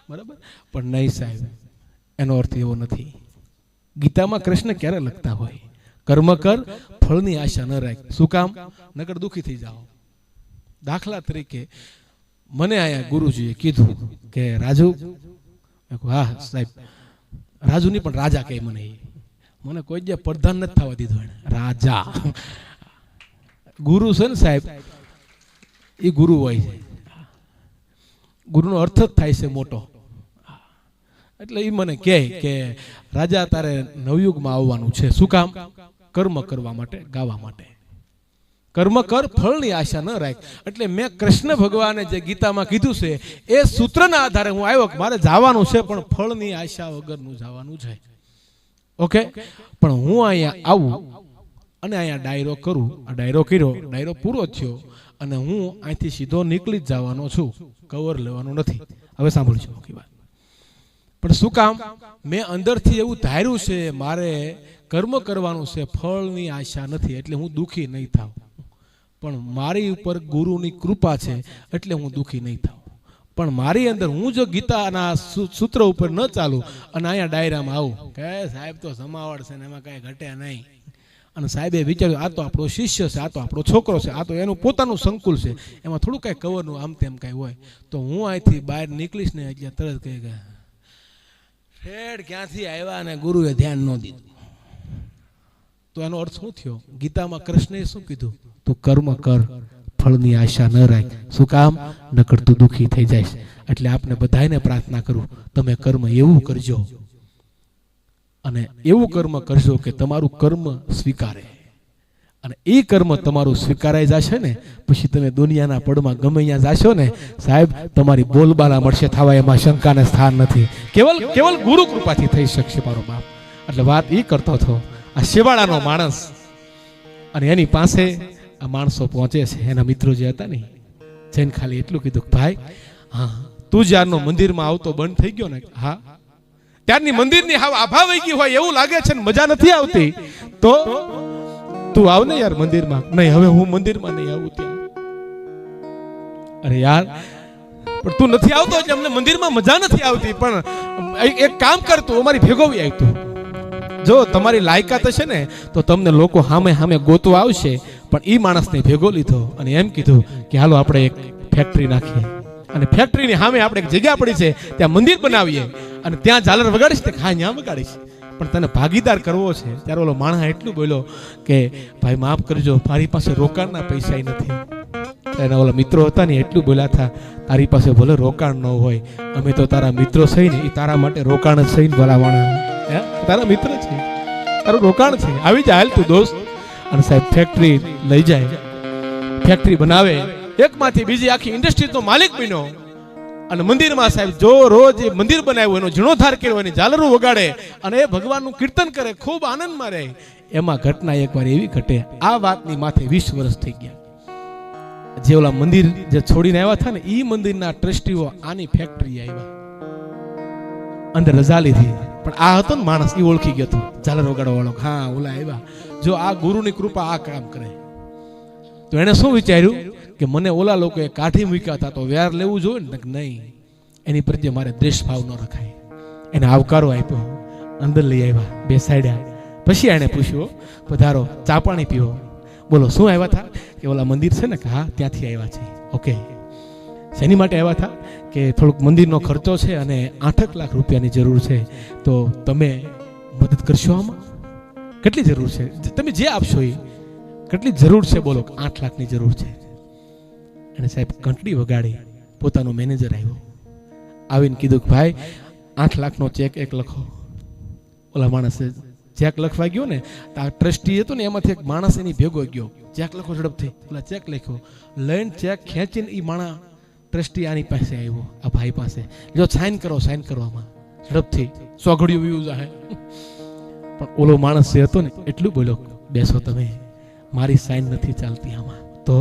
બરાબર. પણ નહીં સાહેબ, એનો અર્થ એવો નથી. ગીતામાં કૃષ્ણ ક્યારે લખતા હોય કર્મ કર ફળની આશા ન રાખ. શું કામ? નકર દુખી થઈ જાઓ. દાખલા તરીકે મને આયા ગુરુજીએ કીધું કે રાજુ, હા સાહેબ રાજુની પણ રાજા કહે મને કોઈ જે પ્રધાન નથી થવા દીધો એને રાજા. ગુરુ છે ને સાહેબ એ ગુરુ હોય છે. ગુરુનો અર્થ જ થાય છે મોટો. એટલે એ મને કહે કે રાજા તારે નવયુગમાં આવવાનું છે. શું કામ? કર્મ કરવા માટે, ગાવા માટે. કર્મ કર, ફળની આશા ન રાખ. એટલે મેં કૃષ્ણ ભગવાને જે ગીતામાં કીધું છે એ સૂત્રના આધારે હું આવ્યો કે મારે જવાનું છે, પણ ફળની આશા વગરનું જવાનું છે. ઓકે, પણ હું અહીંયા આવું અને અહીંયા ડાયરો કરું. આ ડાયરો કર્યો, ડાયરો પૂરો થયો અને હું અહીંથી સીધો નીકળી જ જવાનો છું, કવર લેવાનો નથી. હવે સાંભળજો આખી વાત. પણ શું કામ? મેં અંદરથી એવું ધાર્યું છે મારે કર્મ કરવાનું છે, ફળની આશા નથી, એટલે હું દુઃખી નહીં થાવ. પણ મારી ઉપર ગુરુની કૃપા છે એટલે હું દુઃખી નહીં થાવ. પણ મારી અંદર હું જો ગીતાના સૂત્ર ઉપર ન ચાલું અને અહીંયા ડાયરામાં આવું કે સાહેબ તો સમાવડ છે ને એમાં કાંઈ ઘટે નહીં, અને સાહેબે વિચાર્યું આ તો આપણો શિષ્ય છે, આ તો આપણો છોકરો છે, આ તો એનું પોતાનું સંકુલ છે, એમાં થોડું કાંઈ કવરનું આમ તેમ કાંઈ હોય, તો હું અહીંથી બહાર નીકળીશ ને એટલે તરત કહી ગયા ઠેડ ક્યાંથી આવ્યા અને ગુરુએ ધ્યાન ન દીધું. તો એનો અર્થ શું થયો? ગીતામાં કૃષ્ણએ શું કીધું? તું કર્મ કર, ફળની આશા ન રાખ. શું કામ? નકર તું દુઃખી થઈ જાય. એટલે આપને બધાને પ્રાર્થના કરું, તમે કર્મ એવું કરજો અને એવું કર્મ કરજો કે તમારું કર્મ સ્વીકારે, અને એ કર્મ તમારું સ્વીકારાઈ જશે ને પછી તમે દુનિયાના પડમાં ગમે ત્યાં જાશો ને સાહેબ તમારી બોલબાલા મળશે થવા, એમાં શંકાને સ્થાન નથી. કેવલ ગુરુ કૃપાથી થઈ શકશે મારો બાપ. એટલે વાત એ કરતો હતો, આ શેવાળાનો માણસ, અને એની પાસે આ માણસો પહોંચે છે, એના મિત્રો જે હતા ને, જઈને ખાલી એટલું કીધું કે ભાઈ હા તું જ્યારનો મંદિરમાં આવતો બંધ થઈ ગયો ને, હા ત્યારની મંદિરની હાવ આભા વહી ગઈ હોય એવું લાગે છે ને મજા નથી આવતી, તો તું આવ ને યાર મંદિરમાં. નહીં હવે હું મંદિરમાં નહીં આવું ત્યાં. અરે યાર પણ તું નથી આવતો એટલે અમને મંદિરમાં મજા નથી આવતી, પણ એક કામ કર તું અમારી ભેગો આવતું. જો તમારી લાયકાત હશે ને તો તમને લોકો સામે સામે ગોતવા આવશે. પણ એ માણસને ભેગો લીધો અને એમ કીધું કે હાલો આપણે એક ફેક્ટરી નાખીએ, અને ફેક્ટરીની સામે આપણે એક જગ્યા પડી છે ત્યાં મંદિર બનાવીએ, અને ત્યાં ઝાલર વગાડીશ તે હા ત્યાં વગાડીશ, પણ તને ભાગીદાર કરવો છે. ત્યારે ઓલો માણસ એટલું બોલ્યો કે ભાઈ માફ કરજો, મારી પાસે રોકાણના પૈસા નથી. એના ઓલા મિત્રો હતા ને એટલું બોલ્યા હતા, તારી પાસે ભલે રોકાણ ન હોય, અમે તો તારા મિત્રો સહી ને એ તારા માટે રોકાણ જ સહી ભલા માણસ, તારા મિત્ર છે, તારું રોકાણ છે, આવી જા હાલ તું દોસ્ત. અને સાહેબ ફેક્ટરી લઈ જાય, ફેક્ટરી બનાવે, એકમાંથી બીજી આખી ઇન્ડસ્ટ્રીનો માલિક બન્યો. અને મંદિરમાં સાહેબ જો રોજ એ મંદિર બનાવ્યું, એનો જીર્ણોદ્ધાર કર્યો, એની ઝાલરો વગાડે અને એ ભગવાનનું કીર્તન કરે, ખૂબ આનંદમાં રહે. એમાં ઘટના એકવાર એવી ઘટે, આ વાતની માથે 20 વર્ષ થઈ ગયા. જે ઓલા મંદિર જે છોડીને આવ્યા હતા ને એ મંદિરના ટ્રસ્ટીઓ આની ફેક્ટરી આવ્યા, અંદર રજા લીધી. પણ આ હતો ને માણસ, એ ઓળખી ગયો હતો ઝાલર વગાડવા વાળો, હા ઓલા આવ્યા, જો આ ગુરુની કૃપા આ કામ કરે. તો એને શું વિચાર્યું કે મને ઓલા લોકોએ કાઢી મૂક્યા હતા તો વ્યાર લેવું જોઈએ ને, નહીં, એની પ્રત્યે મારે દ્વેષ ભાવ ન રખાય. એને આવકારો આપ્યો, અંદર લઈ આવ્યા, બેસાડ્યા. પછી એને પૂછ્યું પધારો, ચા પાણી પીવો. બોલો શું આવ્યા હતા? કે ઓલા મંદિર છે ને, કે હા ત્યાંથી આવ્યા છે. ઓકે, શેની માટે આવ્યા હતા? કે થોડુંક મંદિરનો ખર્ચો છે અને 8 લાખ રૂપિયાની જરૂર છે, તો તમે મદદ કરશો આમાં? કેટલી જરૂર છે? તમે જે આપશો એ કેટલી જરૂર છે? બોલો 8 લાખની જરૂર છે. અને સાહેબ ઘંટડી વગાડી, પોતાનો મેનેજર આવ્યો, આવીને કીધું કે ભાઈ 8 લાખનો ચેક એક લખો. ઓલા માણસે ચેક લખવા ગયો ને, આ ટ્રસ્ટી હતો ને એમાંથી એક માણસ એની ભેગો ગયો, ચેક લખો ઝડપથી. ઓલા ચેક લખ્યો, લઈને ચેક ખેંચીને એ માણસ ટ્રસ્ટી આની પાસે આવ્યો, આ ભાઈ પાસે, જો સાઇન કરો, સાઇન કરવામાં ઝડપથી સોઘડિયું વ્યૂ જાહે. પણ ઓલો માણસ જે હતો ને એટલું બોલ્યો, બેસો તમે, મારી સાઇન નથી ચાલતી આમાં, તો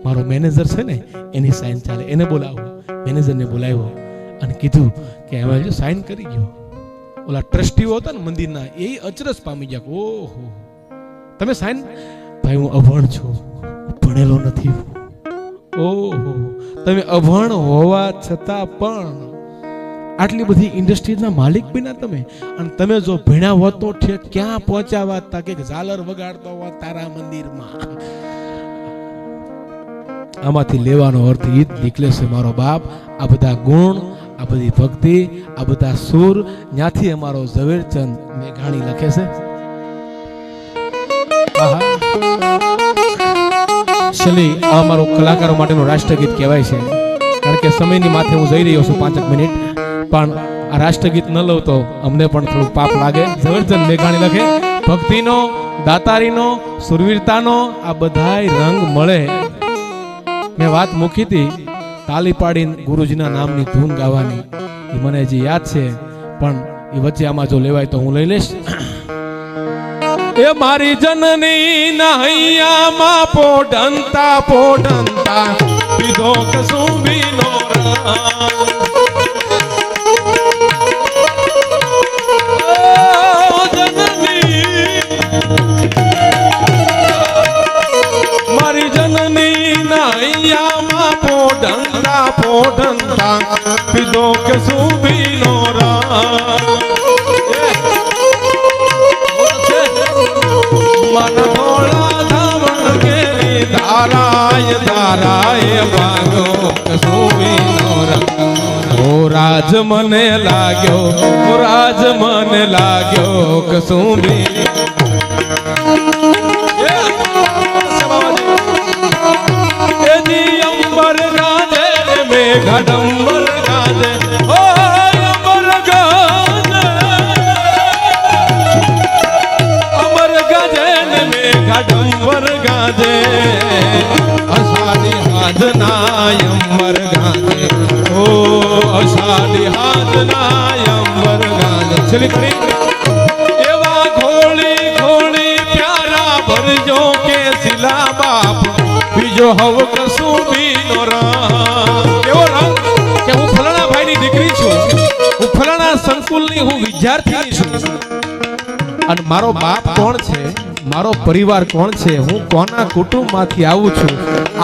મારો મેનેજર છે ને એની સાઇન ચાલે, એને બોલાવો. મેનેજરને બોલાવ્યો અને કીધું કે એમાં જો સાઇન કરી ગયો. ઓલા ટ્રસ્ટીઓ હતા ને મંદિરના, એ અચરજ પામી ગયા, ઓહો તમે સાઇન? ભાઈ હું અભણ છું, ભણેલો નથી. ઓહો, તમે અભણ હોવા છતાં પણ આટલી બધી ઇન્ડસ્ટ્રીઝના માલિક બન્યા તમે, અને તમે જો ભણ્યા હોત તો ઠેક ક્યાં પહોંચ્યા હતા કે ઝાલર વગાડતો હોત તારા મંદિરમાં. આમાંથી લેવાનો અર્થ એ જ નીકળે છે મારો બાપ, આ બધા ગુણ, આ બધી ભક્તિ, આ બધા સુર, ત્યાંથી અમારો ઝવેરચંદ મેઘાણી લખે છે. છેલ્લી આ અમારો કલાકારો માટેનું રાષ્ટ્રગીત કહેવાય છે, કારણ કે સમયની માથે હું જઈ રહ્યો છું 5 મિનિટ, પણ આ રાષ્ટ્રગીત ન લઉં તો અમને પણ થોડું પાપ લાગે. ઝવેરચંદ મેઘાણી લખે, ભક્તિનો, દાતારીનો, સુરવીરતાનો આ બધાય રંગ મળે. મેં વાત મૂકી હતી તાલી પાડીને ગુરુજીના નામની ધૂન ગાવાની, એ મને હજી યાદ છે, પણ એ વચ્ચે આમાં જો લેવાય તો હું લઈ લઈશ. એ મારી જનની નહૈયામાં પોઢંતા પોઢંતા પીધો કસુંબીનો રામ. મારી જનની નૈયામાં પોઢંતા પોઢંતા પીધો કસુંબીનો રામ. મન થોડા ધાવણ કેરી ધારાય ધારાય ભાગો કસુંબીનો રામ. ઓ રાજ મને લાગ્યો, ઓ રાજ મને લાગ્યો કસુંબી. ઘડંબર ગાજે, ઓ અમર ગાજે, અમર ગાજે ને મે ઘડંબર ગાજે. અષાઢી હાજના અમર ગાજે, ઓ અષાઢી હાજના અમર ગાજે. છેલ્લી ખરી એવા ઘોળી ઘોળી પ્યારા ભરજો કે શિલા બાપ બીજો હવ કસુંબીનો રામ. સંકુલની હું વિદ્યાર્થી છું અને મારો બાપ કોણ છે, મારો પરિવાર કોણ છે, હું કોના કુટુંબમાંથી આવું છું,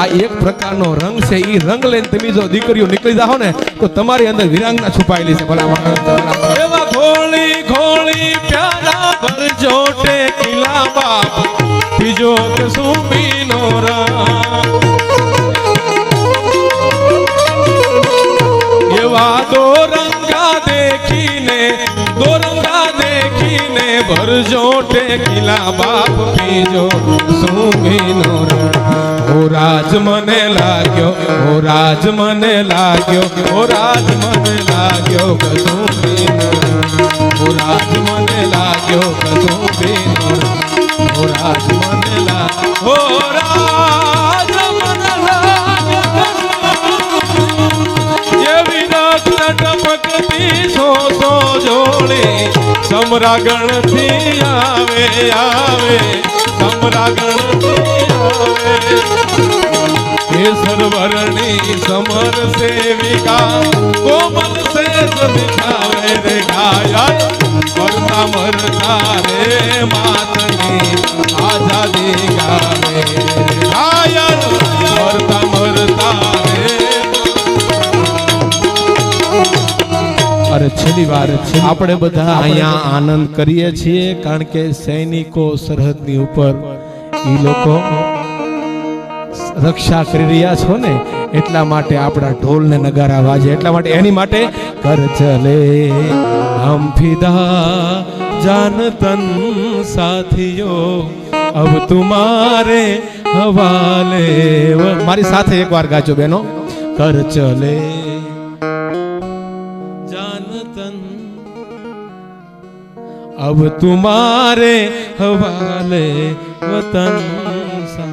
આ એક પ્રકારનો રંગ છે. એ રંગ લઈને તમે જો દીકરીઓ નીકળી જાઓ ને તો તમારી અંદર વિરાંગના છુપાયેલી છે. એવા ઘોળી ઘોળી પ્યારા ભરજો ટેકીલા બાપ બીજો કસુંબીનો રામ. એવા દોરંગા દેખીને ભરજો ટેકીલા બાપ પીજો કસુંબીનો રામ. ઓ રાજ મને લાગ્યો, ઓ રાજ મને લાગ્યો, ઓ રાજ મને લાગ્યો કસુંબીનો રામ. ઓ રાજ મને લાગ્યો કસુંબીનો રામ. ઓ રાજ મને લાગ્યો, ઓ રાજ મને લાગ્યો. એવી રાત ટપકતી સો જોડી સમરાગણ થી આવે આવે, સમરાગણ થી આવે. કેસરવર્ણી સમર સેવિકા કોમલ શેષ દિખાવે રે ઘાયલ. મરતા મરતા રે માતની આઝાદી ગાવે ઘાયલ. મરતા મરતા રે. અરે છેલ્લી વાર આપણે બધા અહીંયા આનંદ કરીએ છીએ કારણ કે સૈનિકો સરહદની ઉપર એ લોકો રક્ષા કરી રહ્યા છો ને, એટલા માટે આપણા ઢોલ ને નગારા વાજે, એટલા માટે એની માટે કર ચલે હમ ફિદા જાન તન સાથીઓ અબ તુમારે હવાલે. મારી સાથે એકવાર ગાજો બહેનો. કર ચલે अब तुम्हारे हवाले वतन सा.